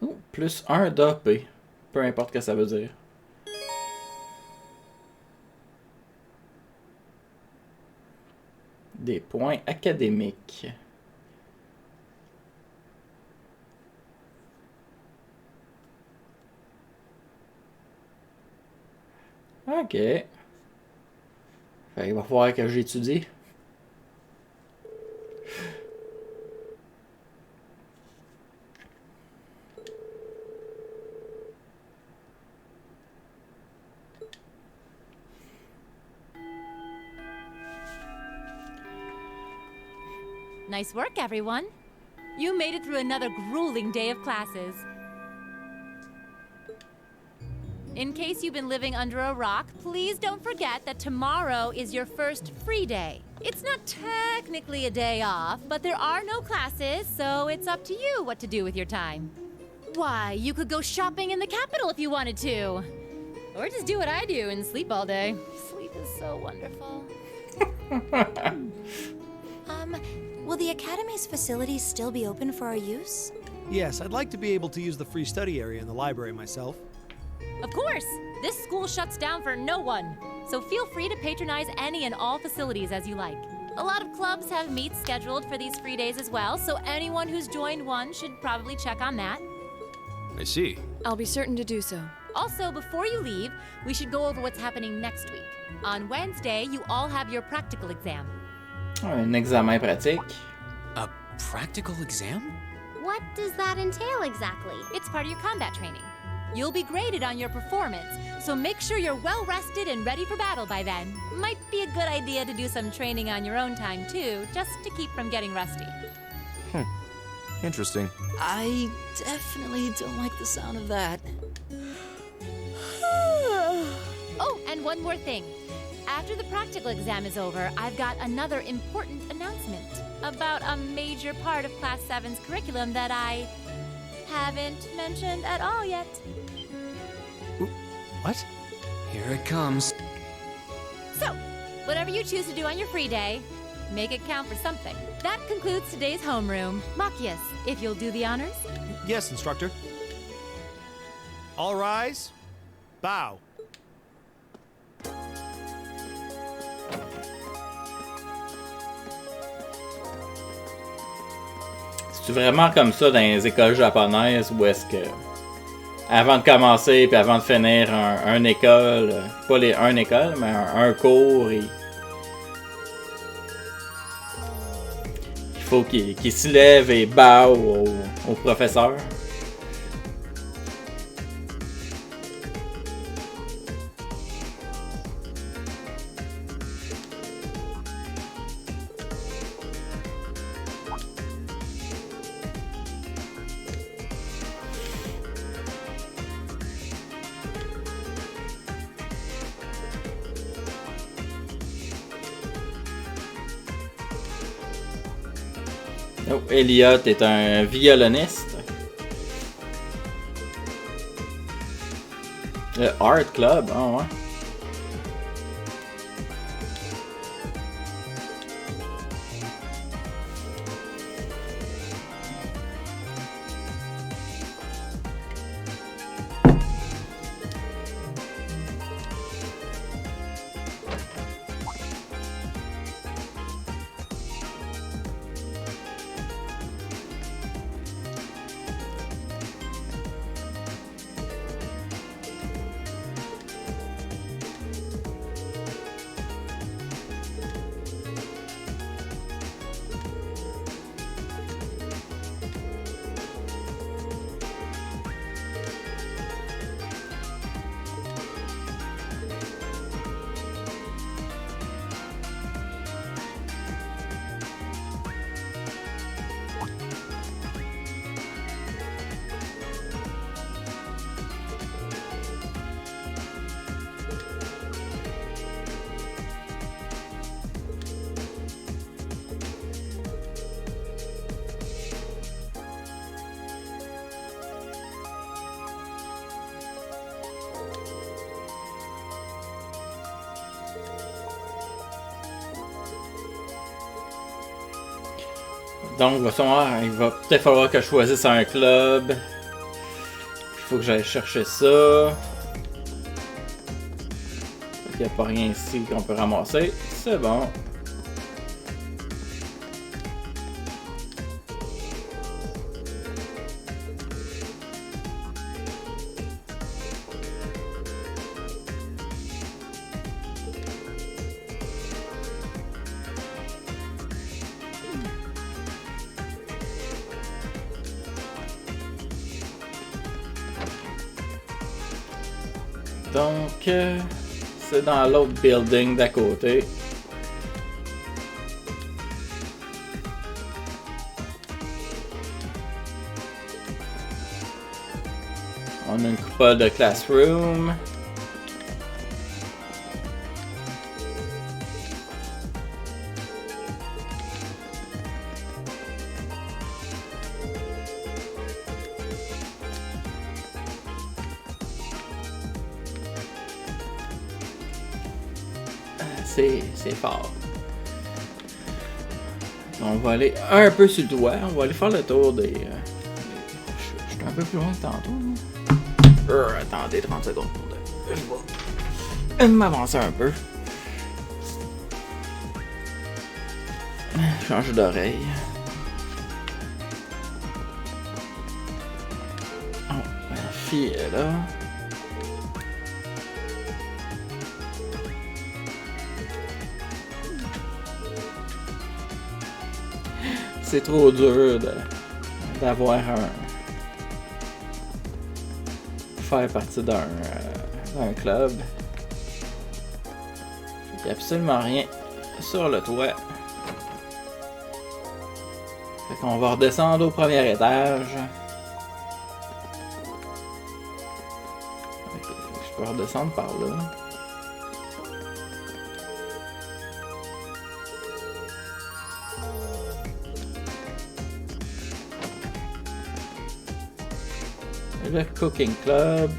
Oh, plus 1 d'AP. Peu importe ce que ça veut dire. Des points académiques. Ok. Fait, il va falloir que j'étudie. Nice work, everyone. You made it through another grueling day of classes. In case you've been living under a rock, please don't forget that tomorrow is your first free day. It's not technically a day off, but there are no classes, so it's up to you what to do with your time. Why, you could go shopping in the capital if you wanted to. Or just do what I do and sleep all day. Sleep is so wonderful. Will the Academy's facilities still be open for our use? Yes, I'd like to be able to use the free study area in the library myself. Of course! This school shuts down for no one, so feel free to patronize any and all facilities as you like. A lot of clubs have meets scheduled for these free days as well, so anyone who's joined one should probably check on that. I see. I'll be certain to do so. Also, before you leave, we should go over what's happening next week. On Wednesday, you all have your practical exam. Un examen pratique. A practical exam? What does that entail exactly? It's part of your combat training. You'll be graded on your performance, so make sure you're well rested and ready for battle by then. Might be a good idea to do some training on your own time too, just to keep from getting rusty. Interesting. I definitely don't like the sound of that. Oh, and one more thing. After the practical exam is over, I've got another important announcement about a major part of Class 7's curriculum that I haven't mentioned at all yet. What? Here it comes. So, whatever you choose to do on your free day, make it count for something. That concludes today's homeroom. Machias, if you'll do the honors. Yes, instructor. All rise. Bow. C'est vraiment comme ça dans les écoles japonaises où est-ce que avant de commencer puis avant de finir un école, pas un école, mais un cours, il faut qu'il se lève et bow au professeur. Oh, Elliot est un violoniste. Le Art Club, oh ouais. Donc, il va peut-être falloir que je choisisse un club. Il faut que j'aille chercher ça. Il n'y a pas rien ici qu'on peut ramasser. C'est bon. Donc, c'est dans l'autre building d'à côté. On a une coupole de classroom. C'est fort. On va aller un peu sur le doigt. On va aller faire le tour des... Je suis un peu plus loin que tantôt. Attendez 30 secondes. Je vais m'avancer un peu. Changer d'oreille. Oh, la fille est là. C'est trop dur d'avoir faire partie d'un club. Il n'y a absolument rien sur le toit. Fait qu'on va redescendre au premier étage. Okay, je peux redescendre par là. Le Cooking Club.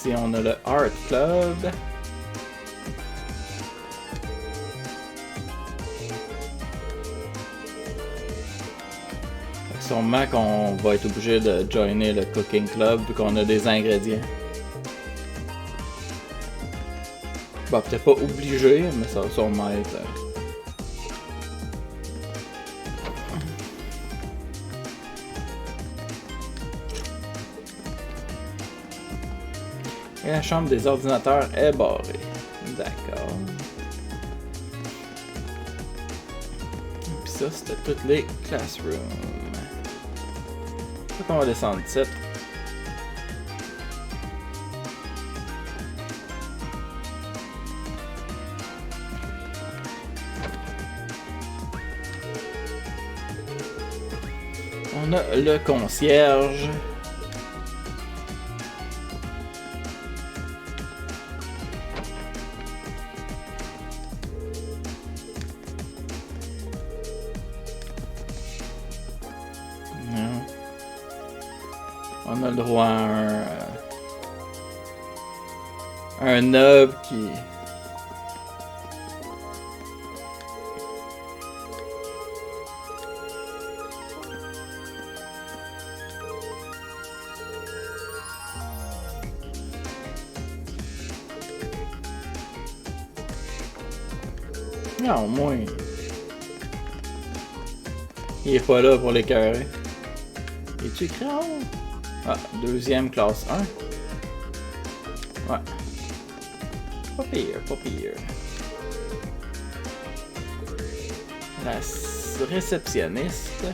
Ici, on a le Art Club. Sûrement qu'on va être obligé de joiner le Cooking Club vu qu'on a des ingrédients. Bah, peut-être pas obligé, mais ça va sûrement être... Et la chambre des ordinateurs est barrée. D'accord. Puis ça, c'était toutes les classrooms. Fait qu'on va descendre ici. On a le concierge. On a le droit à un nob qui... Non, au moins... Il est pas là pour l'écœurer. Es-tu écrit en haut? Ah, deuxième classe 1. Ouais. Pas pire, pas pire. La réceptionniste.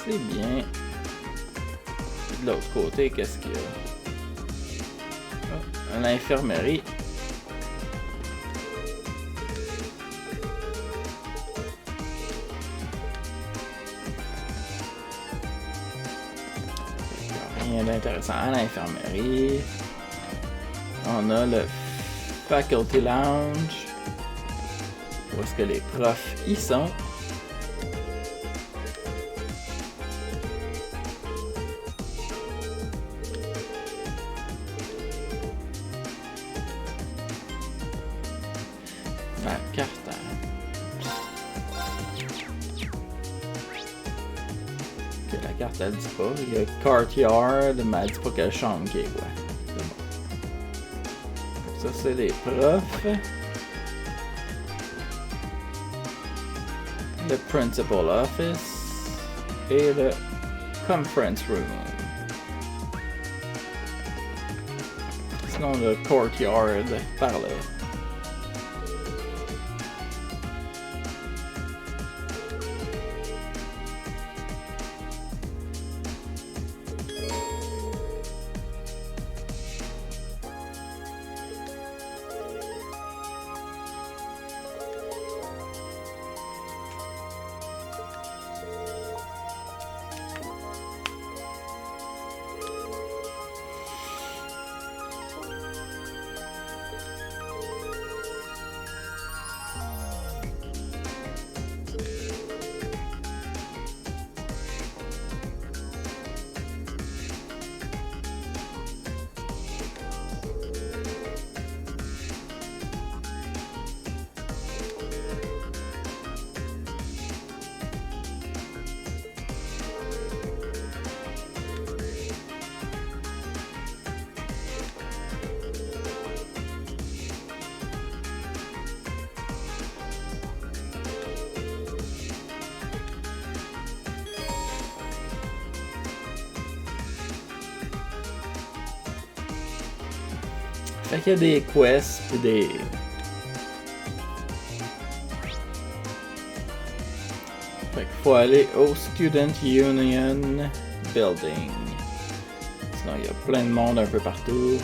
C'est bien. De l'autre côté, qu'est-ce qu'il y a? Oh, l'infirmerie. rien d'intéressant à l'infirmerie. On a le Faculty Lounge. Où est-ce que les profs y sont? La carte. Ok, la carte elle dit pas. Il y a Courtyard, mais elle dit pas quelle chambre qui est quoi. C'est bon. Ça c'est les profs. Le Principal Office et le Conference Room. Sinon le Courtyard par là. Fait qu'il y a des quests pis des... Fait qu'il faut aller au Student Union Building. Sinon il y a plein de monde un peu partout.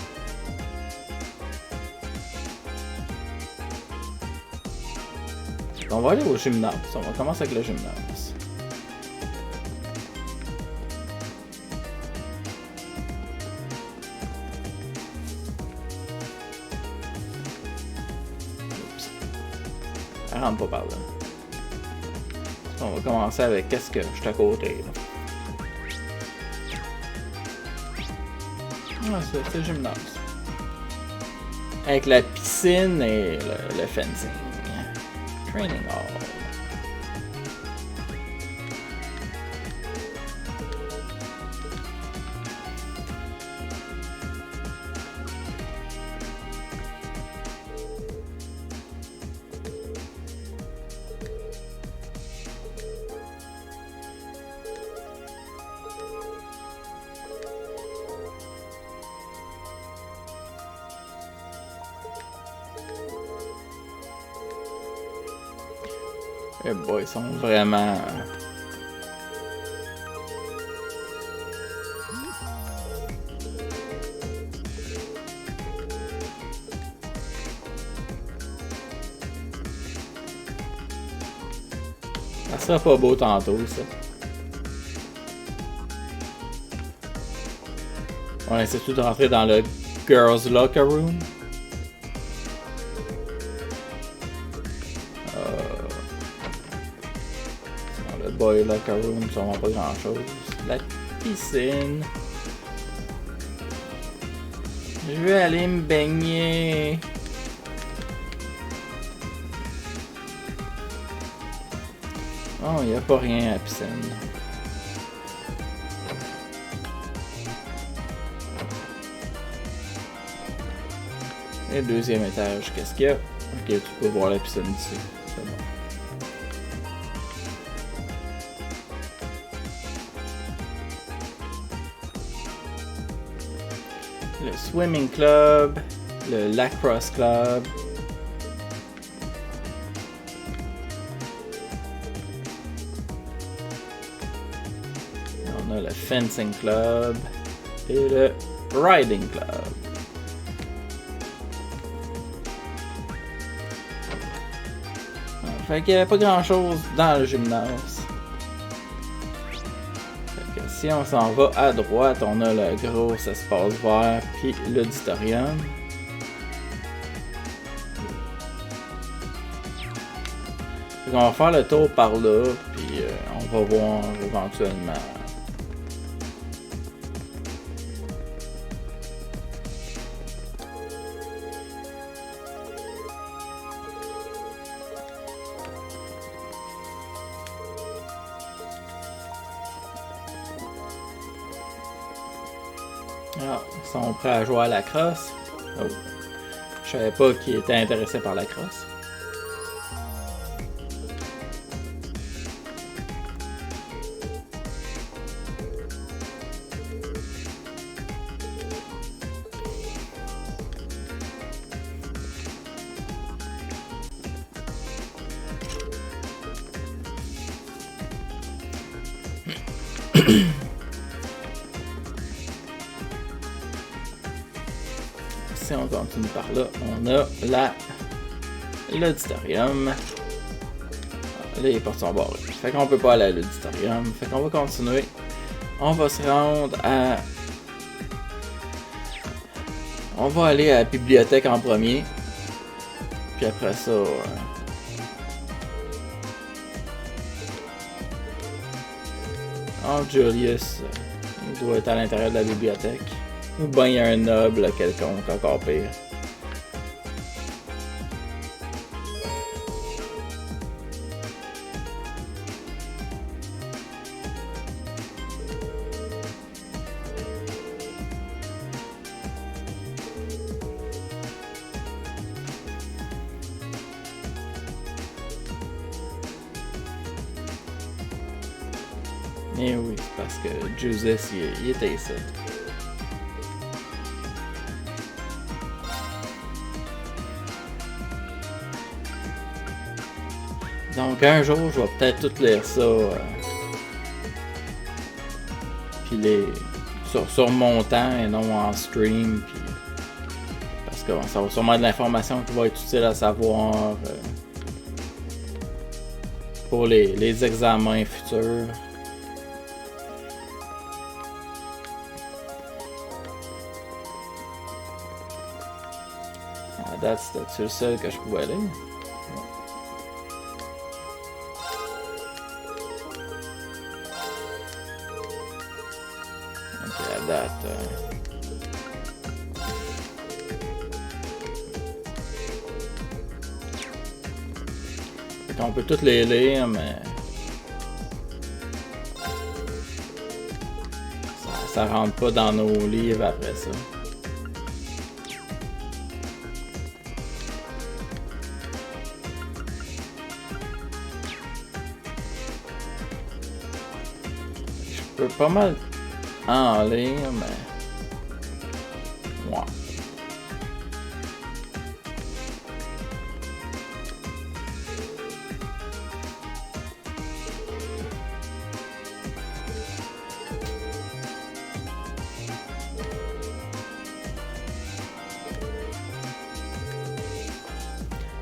On va aller au gymnase. On va commencer avec le gymnase. Elle rentre pas par là. On va commencer avec qu'est-ce que je suis à côté là. Ah, c'est le gymnase. Avec la piscine et le fencing. Training hall. Eh boy, ils sont vraiment... Ça sera pas beau tantôt, ça. On essaie tout de rentrer dans le Girls Locker Room. Boy Locker Room, ça va pas grand chose. La piscine. Je vais aller me baigner. Oh, il n'y a pas rien à la piscine. Et le deuxième étage, qu'est-ce qu'il y a? Ok, tu peux voir la piscine ici. C'est bon. Le swimming club, le lacrosse club. On a le fencing club et le riding club. Fait qu'il n'y avait pas grand chose dans le gymnase. Fait que Si on s'en va à droite, on a le gros espace vert, puis l'auditorium. On va faire le tour par là, puis on va voir éventuellement. Ah, ils sont prêts à jouer à la crosse. Oh. Je savais pas qu'ils étaient intéressés par la crosse. Si on continue par là, on a l'auditorium. Là, les portes sont barrées. Fait qu'on peut pas aller à l'auditorium. Fait qu'on va continuer. On va se rendre à... On va aller à la bibliothèque en premier. Puis après ça... Oh, Julius, il doit être à l'intérieur de la bibliothèque. Ou bien il y a un noble quelconque, encore pire. Eh oui, c'est parce que Julius, il était ici. Donc un jour, je vais peut-être tout lire ça. Puis sur mon temps et non en stream. Puis, parce que bon, ça va sûrement être de l'information qui va être utile à savoir pour les examens futurs. À date, c'était le seul que je pouvais aller. Date. On peut toutes les lire, mais ça rentre pas dans nos livres après ça. Je peux pas mal en lire, mais... Ouais.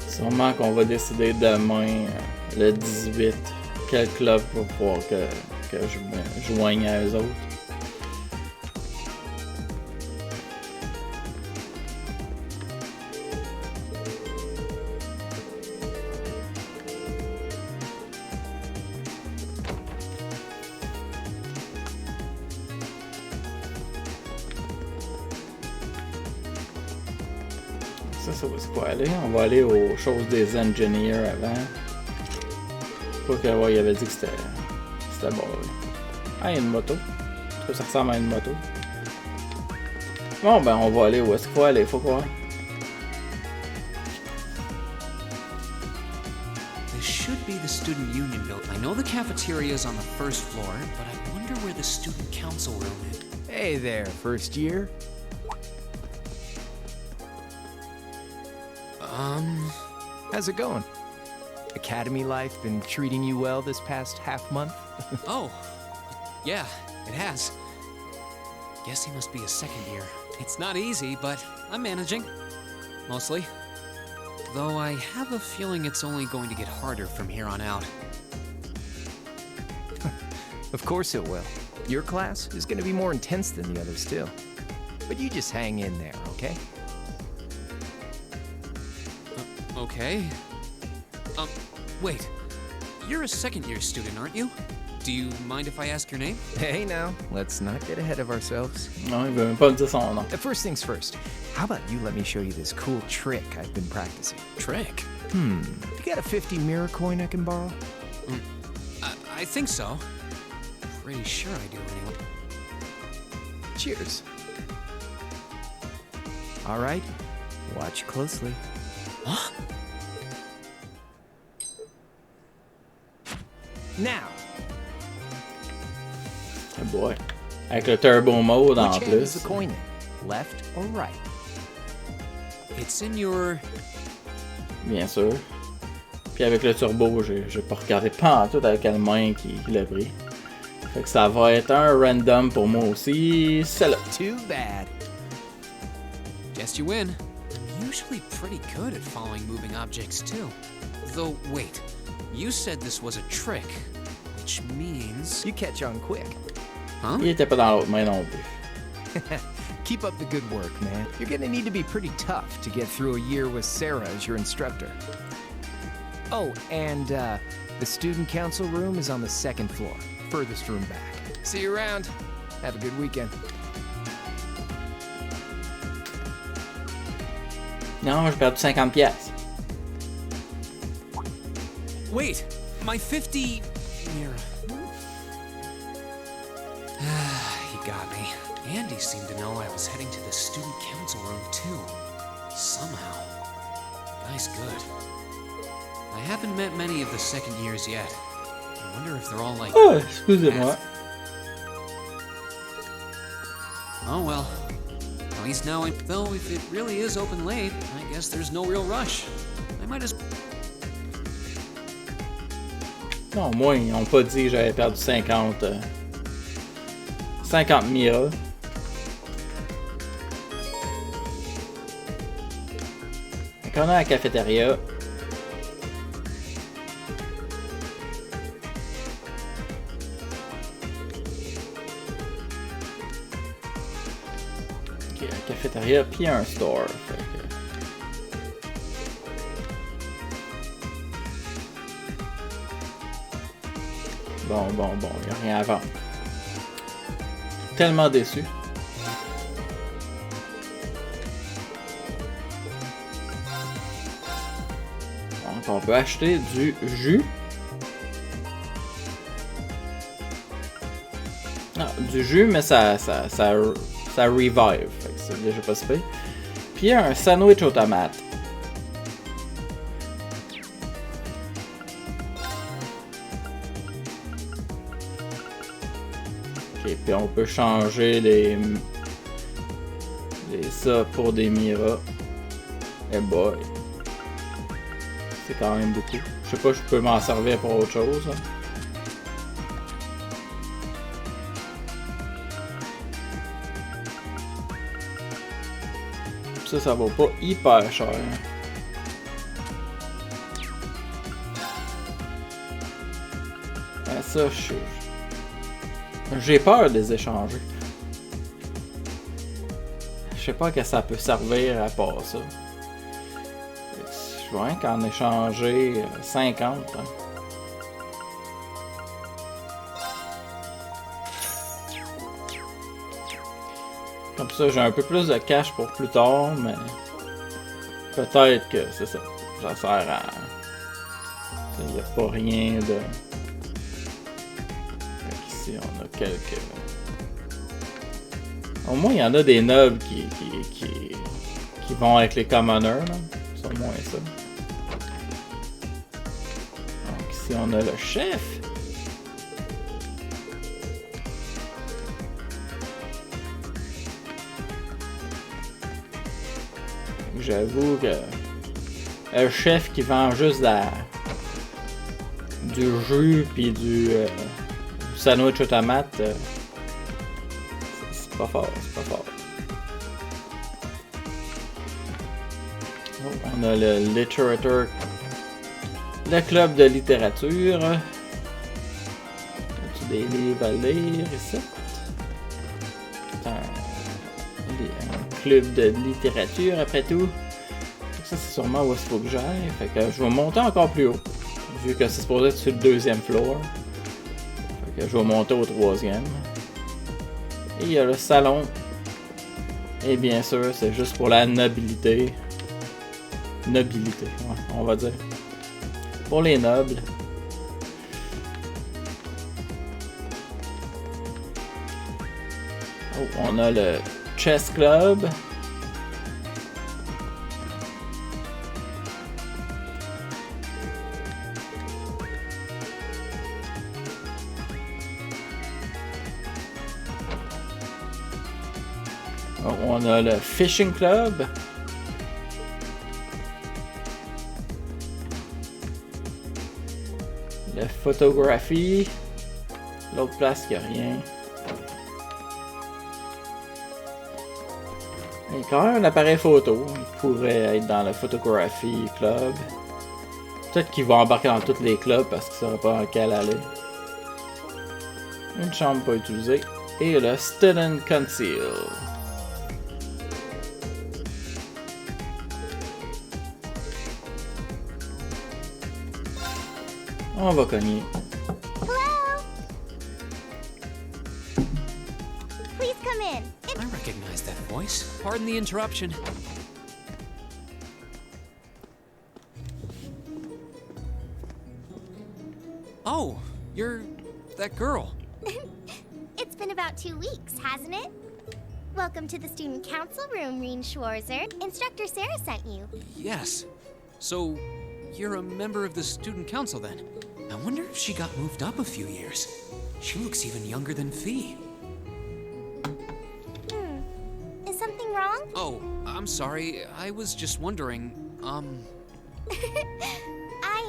Sûrement qu'on va décider demain, le 18, quel club va pouvoir que je joigne à eux autres. Ça va se quoi aller? On va aller aux choses des engineers avant. Pas que ouais, il avait dit que c'était bon. Ah, il y a une moto. En tout cas, ça ressemble à une moto. Bon, ben on va aller où est-ce qu'il faut aller? Faut quoi? This should be the student union building. I know the cafeteria is on the first floor, but I wonder where the student council room is. Hey there, first year. How's it going? Academy life been treating you well this past half month? Oh, yeah, it has. Guess he must be a second year. It's not easy, but I'm managing. Mostly. Though I have a feeling it's only going to get harder from here on out. Of course it will. Your class is going to be more intense than the others, too. But you just hang in there, okay? Okay. Wait. You're a second-year student, aren't you? Do you mind if I ask your name? Hey, now, let's not get ahead of ourselves. Non, il veut même pas me dire son nom. First things first, how about you let me show you this cool trick I've been practicing? Trick? You got a 50 mirror coin I can borrow? I think so. Pretty sure I do, anyway. Cheers. All right, watch closely. Huh? Now. Oh boy. Avec le turbo mode en Which hand is plus. the coin in? Left or right? It's in your... Bien sûr. Puis avec le turbo, j'ai pas regardé pas en tout avec quelle main qui l'a pris. Fait que ça va être un random pour moi aussi. Celle-là. Too bad. Guess you win. I'm usually pretty good at following moving objects, too. Though, wait. You said this was a trick, which means... You catch on quick. Huh? Il était pas dans l'autre main non plus. Keep up the good work, man. You're gonna need to be pretty tough to get through a year with Sarah as your instructor. Oh, and the student council room is on the second floor, furthest room back. See you around. Have a good weekend. Non, j'ai perdu 50 pièces. Wait, my 50... Mirror. He got me. Andy seemed to know I was heading to the student council room, too. Somehow. Guy's good. I haven't met many of the second years yet. I wonder if they're all like... Oh, excusez-moi. Oh well. At least now, though, if it really is open late, I guess there's no real rush. I might as... Non, moi, ils n'ont pas dit que j'avais perdu 50 mira. Donc on a la cafétéria. Ok, la cafétéria, puis un store. Fait que... Bon, il n'y a rien à vendre. Tellement déçu. Donc, on peut acheter du jus. Ah, du jus, mais ça revive. Fait que c'est déjà pas si pire. Puis un sandwich aux tomates. Ok, puis on peut changer ça pour des miras. Eh boy. C'est quand même beaucoup. Je sais pas, je peux m'en servir pour autre chose. Hein. Ça vaut pas hyper cher. Ah, ça, j'ai peur de les échanger. Je sais pas à quoi ça peut servir à part ça. Je vois rien qu'en échanger 50. Hein. Comme ça, j'ai un peu plus de cash pour plus tard, mais peut-être que c'est ça. Ça sert à... Il n'y a pas rien de... Ici, on a quelques... Au moins, il y en a des nobles qui vont avec les commoners, là. C'est au moins ça. Donc ici, on a le chef. J'avoue que le chef qui vend juste du jus puis du sandwich aux tomates, c'est pas fort, c'est pas fort. Oh, on a le literature, le club de littérature. As-tu des livres à lire ici? club de littérature après tout. Ça, c'est sûrement où il faut que j'aille. Fait que je vais monter encore plus haut. Vu que c'est supposé être sur le 2e floor. Fait que je vais monter au 3e. Et il y a le salon. Et bien sûr, c'est juste pour la nobilité. Nobilité, ouais, on va dire. Pour les nobles. Oh, on a le Chess Club. Oh, on a le Fishing Club. La photographie. L'autre place, il n'y a rien. Il y a quand même un appareil photo. Il pourrait être dans le Photography Club. Peut-être qu'il va embarquer dans tous les clubs parce qu'il ne saura pas en quel aller. Une chambre pas utilisée. Et le Student Conceal. On va cogner. Hello? Please come in. I recognize that voice. Pardon the interruption. Oh, you're that girl. It's been about 2 weeks, hasn't it? Welcome to the student council room, Reen Schwarzer. Instructor Sarah sent you. Yes. So, you're a member of the student council then? I wonder if she got moved up a few years. She looks even younger than Fee. Is something wrong? Oh, I'm sorry. I was just wondering, I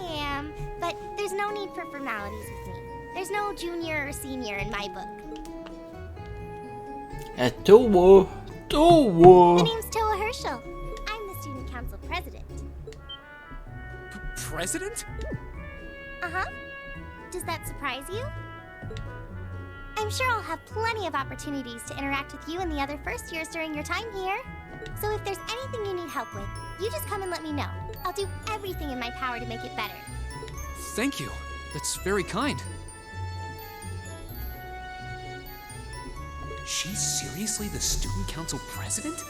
am, but there's no need for formalities with me. There's no junior or senior in my book. Toa. My name's Toa Herschel. I'm the student council president. President? Uh-huh. Does that surprise you? I'm sure I'll have plenty of opportunities to interact with you and the other first years during your time here. So if there's anything you need help with, you just come and let me know. I'll do everything in my power to make it better. Thank you. That's very kind. She's seriously the student council president?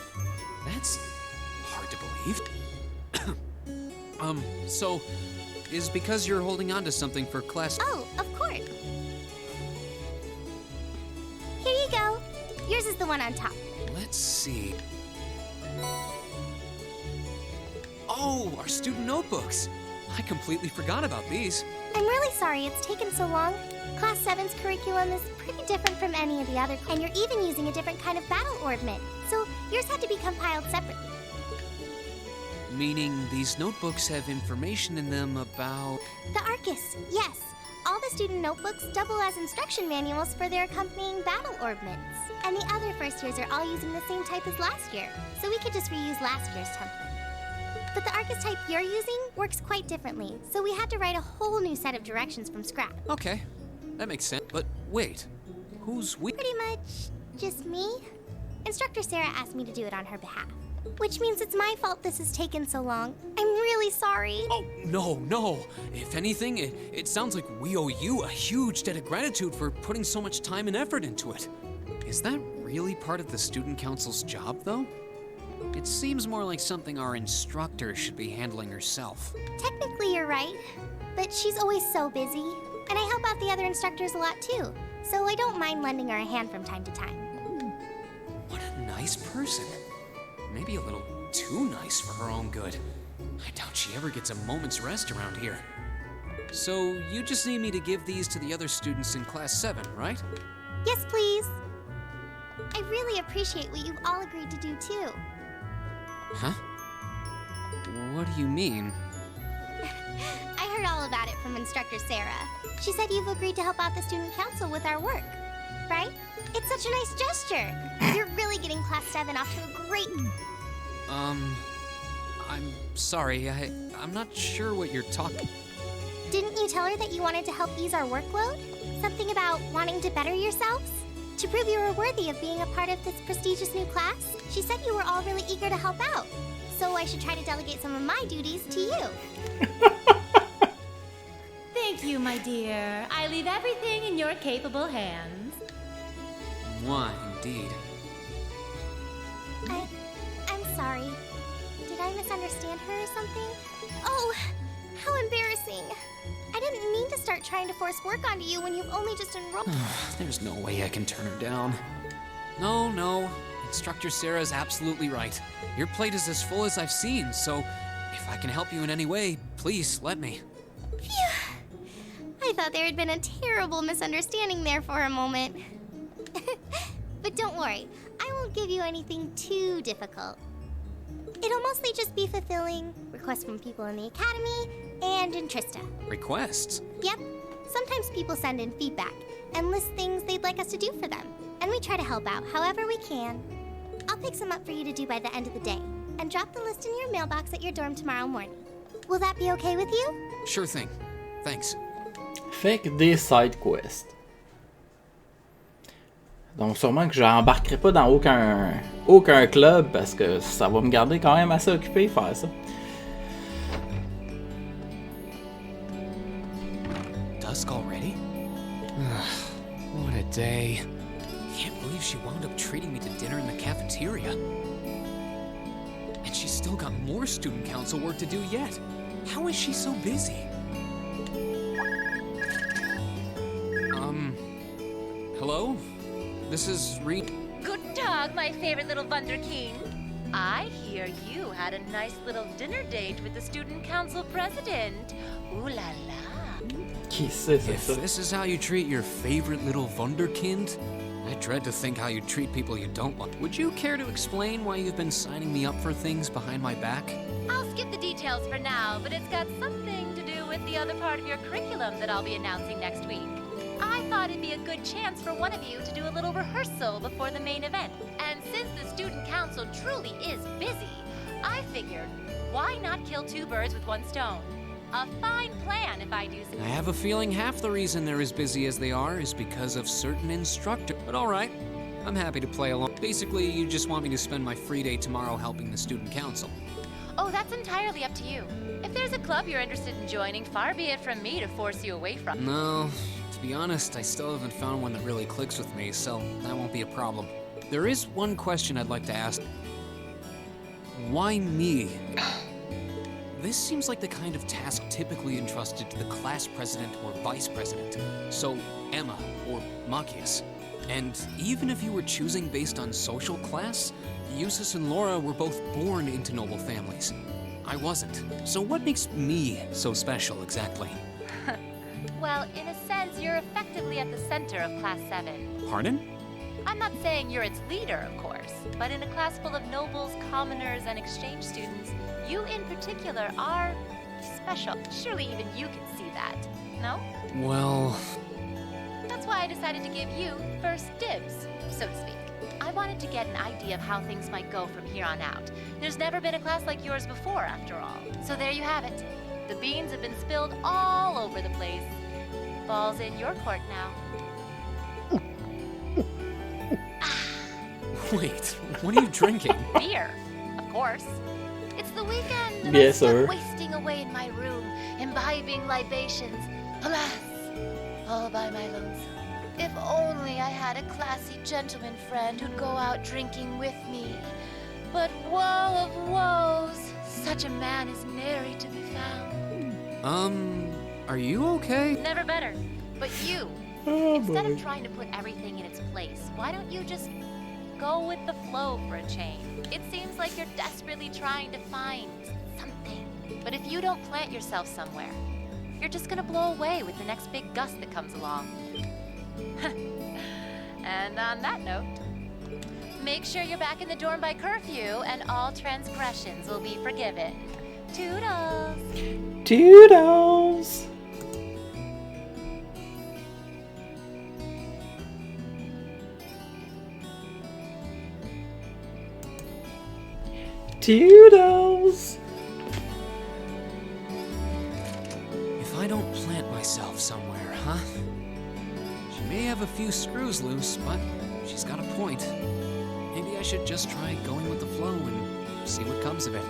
That's hard to believe. So, is because you're holding on to something for class... Oh, of course. Here you go. Yours is the one on top. Let's see. Oh, our student notebooks. I completely forgot about these. I'm really sorry it's taken so long. Class 7's curriculum is pretty different from any of the other, and you're even using a different kind of battle ornament, so yours had to be compiled separately. Meaning these notebooks have information in them about... The Arcus, yes. All the student notebooks double as instruction manuals for their accompanying battle ornaments. And the other first years are all using the same type as last year, so we could just reuse last year's template. But the Arcus type you're using works quite differently, so we had to write a whole new set of directions from scratch. Okay, that makes sense. But wait, who's we? Pretty much just me. Instructor Sarah asked me to do it on her behalf. Which means it's my fault this has taken so long. I'm really sorry. Oh, no. If anything, it sounds like we owe you a huge debt of gratitude for putting so much time and effort into it. Is that really part of the student council's job, though? It seems more like something our instructor should be handling herself. Technically, you're right. But she's always so busy. And I help out the other instructors a lot, too. So I don't mind lending her a hand from time to time. What a nice person. Maybe a little too nice for her own good. I doubt she ever gets a moment's rest around here. So, you just need me to give these to the other students in Class 7, right? Yes, please. I really appreciate what you've all agreed to do, too. Huh? What do you mean? I heard all about it from Instructor Sarah. She said you've agreed to help out the student council with our work, right? It's such a nice gesture. You're really getting Class 7 off to a great... I'm sorry, I'm not sure what you're talking... Didn't you tell her that you wanted to help ease our workload? Something about wanting to better yourselves? To prove you were worthy of being a part of this prestigious new class, she said you were all really eager to help out. So I should try to delegate some of my duties to you. Thank you, my dear. I leave everything in your capable hands. Mwah, indeed. I'm sorry. Did I misunderstand her or something? Oh, how embarrassing. I didn't mean to start trying to force work onto you when you've only just enrolled. There's no way I can turn her down. No. Instructor Sarah's absolutely right. Your plate is as full as I've seen, so if I can help you in any way, please let me. Phew. I thought there had been a terrible misunderstanding there for a moment. But don't worry, I won't give you anything too difficult. It'll mostly just be fulfilling requests from people in the academy and in Trista. Requests? Yep. Sometimes people send in feedback and list things they'd like us to do for them. And we try to help out however we can. I'll pick some up for you to do by the end of the day and drop the list in your mailbox at your dorm tomorrow morning. Will that be okay with you? Sure thing. Thanks. Fait que des side quests. Donc sûrement que j'embarquerai pas dans aucun club parce que ça va me garder quand même assez occupé faire ça. Dusk already? What a day. Can't believe she wound up treating me to dinner in the cafeteria. And she's still got more student council work to do yet. How is she so busy? Hello? This is Reed. Guten Tag, my favorite little Wunderkind. I hear you had a nice little dinner date with the student council president. Ooh la la. If this is how you treat your favorite little Wunderkind, I dread to think how you treat people you don't like. Would you care to explain why you've been signing me up for things behind my back? I'll skip the details for now, but it's got something to do with the other part of your curriculum that I'll be announcing next week. I thought it'd be a good chance for one of you to do a little rehearsal before the main event. And since the student council truly is busy, I figured, why not kill two birds with one stone? A fine plan, if I do say so. I have a feeling half the reason they're as busy as they are is because of certain instructors. But all right, I'm happy to play along. Basically, you just want me to spend my free day tomorrow helping the student council. Oh, that's entirely up to you. If there's a club you're interested in joining, far be it from me to force you away from. No, to be honest, I still haven't found one that really clicks with me, so that won't be a problem. There is one question I'd like to ask. Why me? This seems like the kind of task typically entrusted to the class president or vice president. So, Emma or Machias. And even if you were choosing based on social class, Eustace and Laura were both born into noble families. I wasn't. So what makes me so special exactly? Well, in a sense, you're effectively at the center of Class 7. Pardon? I'm not saying you're its leader, of course, but in a class full of nobles, commoners, and exchange students, you in particular are special. Surely even you can see that, no? Well... That's why I decided to give you first dibs, so to speak. I wanted to get an idea of how things might go from here on out. There's never been a class like yours before, after all. So there you have it. The beans have been spilled all over the place. Ball's in your court now. Wait, what are you drinking? Beer, of course. It's the weekend and Yes, I'm sir. stuck wasting away in my room, imbibing libations. Alas, all by my lonesome. If only I had a classy gentleman friend who'd go out drinking with me. But woe of woes, such a man is nary to be found. Are you okay? Never better. But you, instead of trying to put everything in its place, why don't you just go with the flow for a change? It seems like you're desperately trying to find something. But if you don't plant yourself somewhere, you're just gonna blow away with the next big gust that comes along. And on that note, make sure you're back in the dorm by curfew and all transgressions will be forgiven. Toodles! Toodles! Toodles! If I don't plant myself somewhere, huh? She may have a few screws loose, but she's got a point. Maybe I should just try going with the flow and see what comes of it.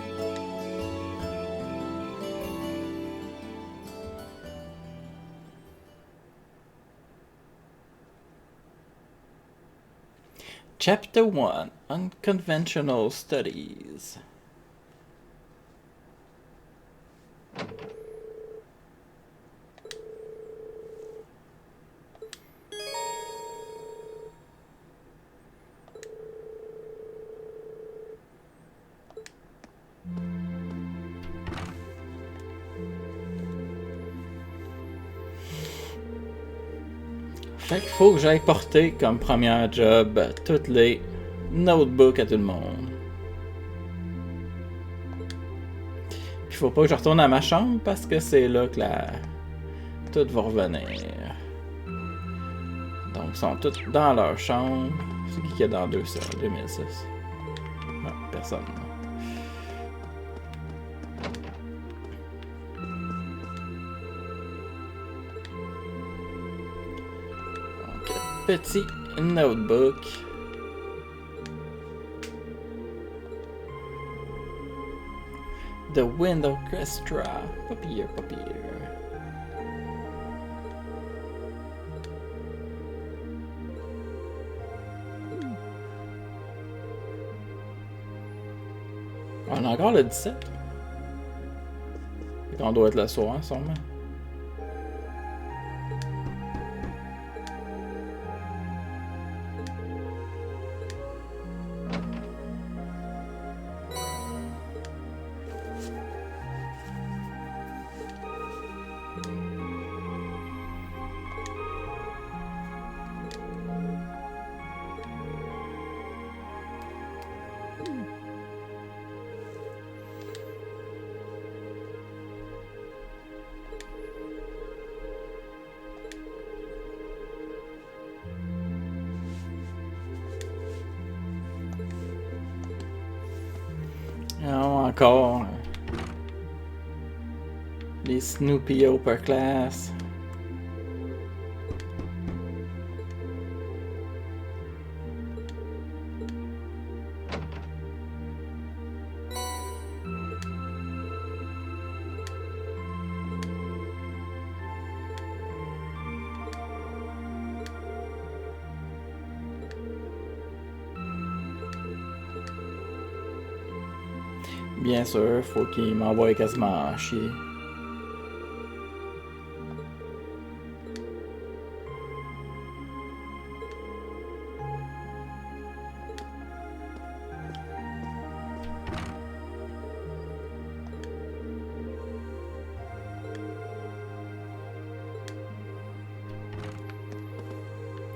Chapter 1, Unconventional Studies. Fait qu'il faut que j'aille porter comme première job toutes les notebooks à tout le monde. Puis faut pas que je retourne à ma chambre parce que c'est là que tout va revenir. Donc ils sont tous dans leur chambre. C'est qui est dans 2006? Non, personne. Petit notebook. The Wind Orchestra. Papier. On a encore le 17. On doit être le soir, sûrement. Non, encore. Les Snoopy Upper Class. Bien sûr, faut qu'il m'envoie quasiment chier.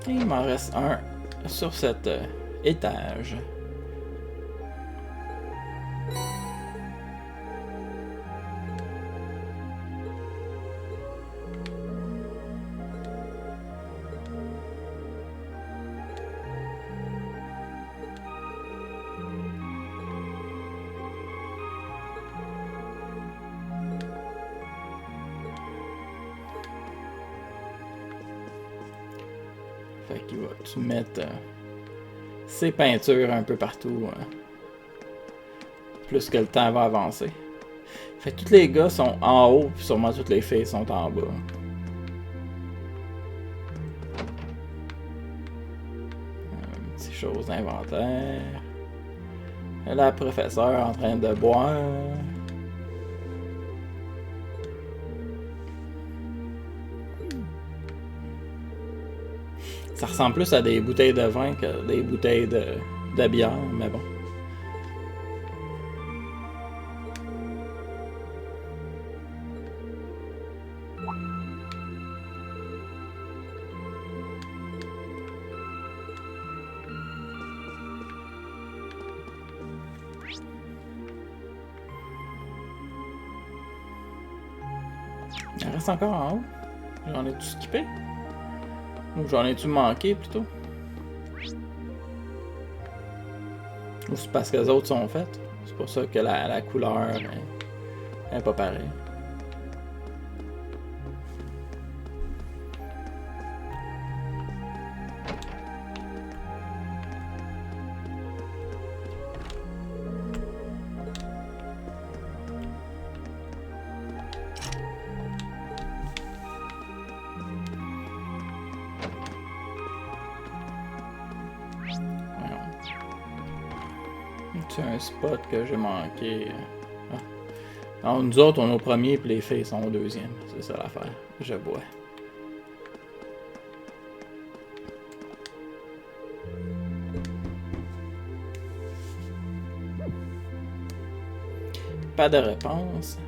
Et il m'en reste un sur cet étage. Fait qu'il va tu mettre ses peintures un peu partout. Plus que le temps va avancer. Fait que tous les gars sont en haut, puis sûrement toutes les filles sont en bas. Petite chose d'inventaire. La professeure en train de boire. Ça ressemble plus à des bouteilles de vin que des bouteilles de bière, mais bon. Il reste encore en haut. J'en ai-tu skippé? Ou j'en ai-tu manqué plutôt? Ou c'est parce que les autres sont faites? C'est pour ça que la couleur est pas pareille. c'est un spot que j'ai manqué. Ah. Alors, nous autres, on est au premier, puis les filles sont au deuxième. C'est ça l'affaire. Je bois. Pas de réponse.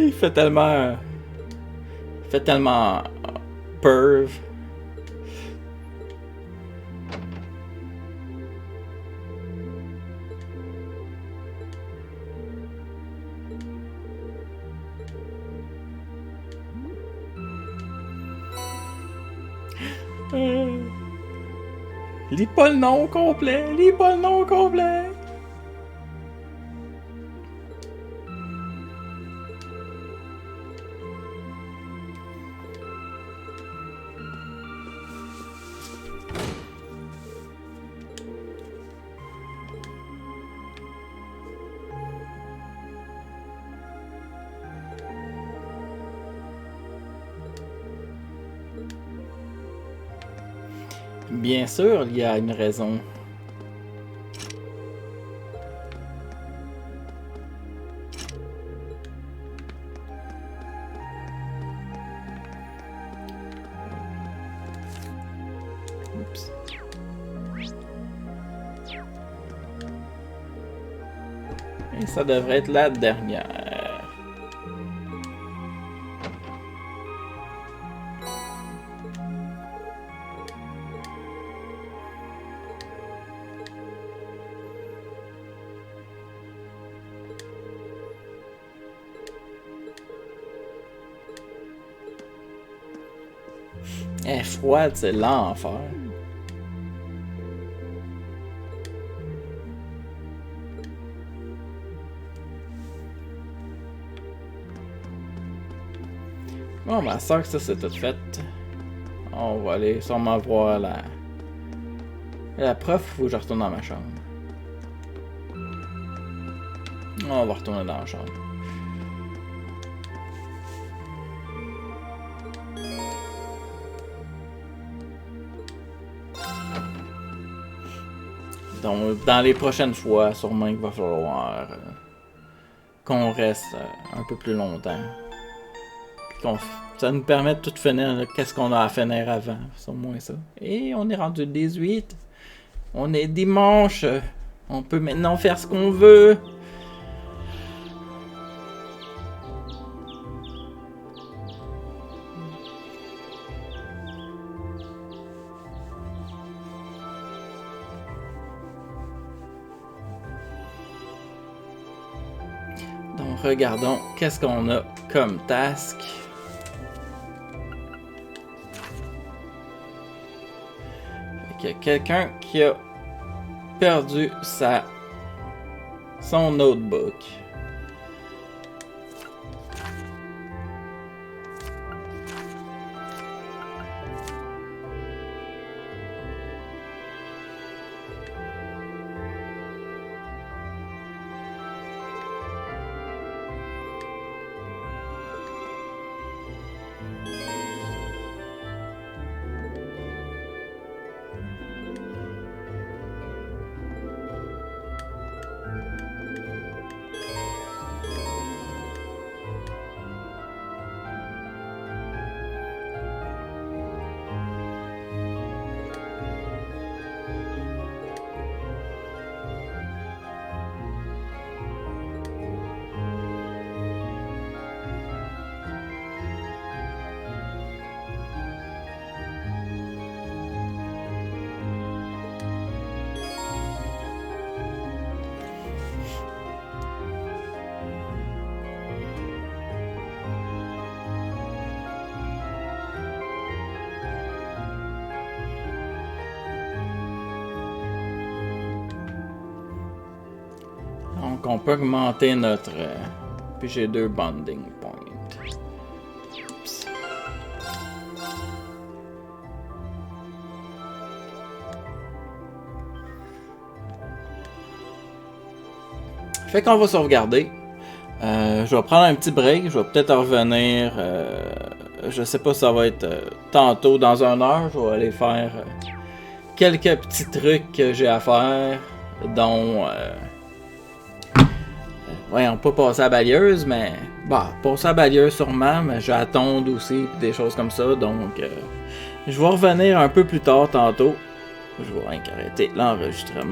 Il fait tellement... Il fait tellement... perv. Lis pas le nom au complet. Lis pas le nom au complet. Bien sûr, il y a une raison. Oups. Et ça devrait être la dernière. Elle est froide, c'est l'enfer. Bon, ma soeur, que ça c'est tout fait. On va aller sûrement voir la prof, faut que je retourne dans ma chambre. On va retourner dans la chambre. Donc, dans les prochaines fois, sûrement qu'il va falloir qu'on reste un peu plus longtemps. Ça nous permet de tout finir, qu'est-ce qu'on a à finir avant, c'est au moins ça. Et on est rendu le 18. On est dimanche. On peut maintenant faire ce qu'on veut. Donc, regardons qu'est-ce qu'on a comme task. Il y a quelqu'un qui a perdu son notebook. Donc on peut augmenter notre... puis j'ai 2 bonding points. Oups. Fait qu'on va sauvegarder. Je vais prendre un petit break. Je vais peut-être revenir. Je sais pas si ça va être tantôt, dans 1 heure. Je vais aller faire quelques petits trucs que j'ai à faire. Dont... voyons, pas passer à la balieuse, mais... Bah, passer à la balieuse sûrement, mais j'ai à tondre aussi, des choses comme ça. Donc, je vais revenir un peu plus tard tantôt. Je vais arrêter l'enregistrement.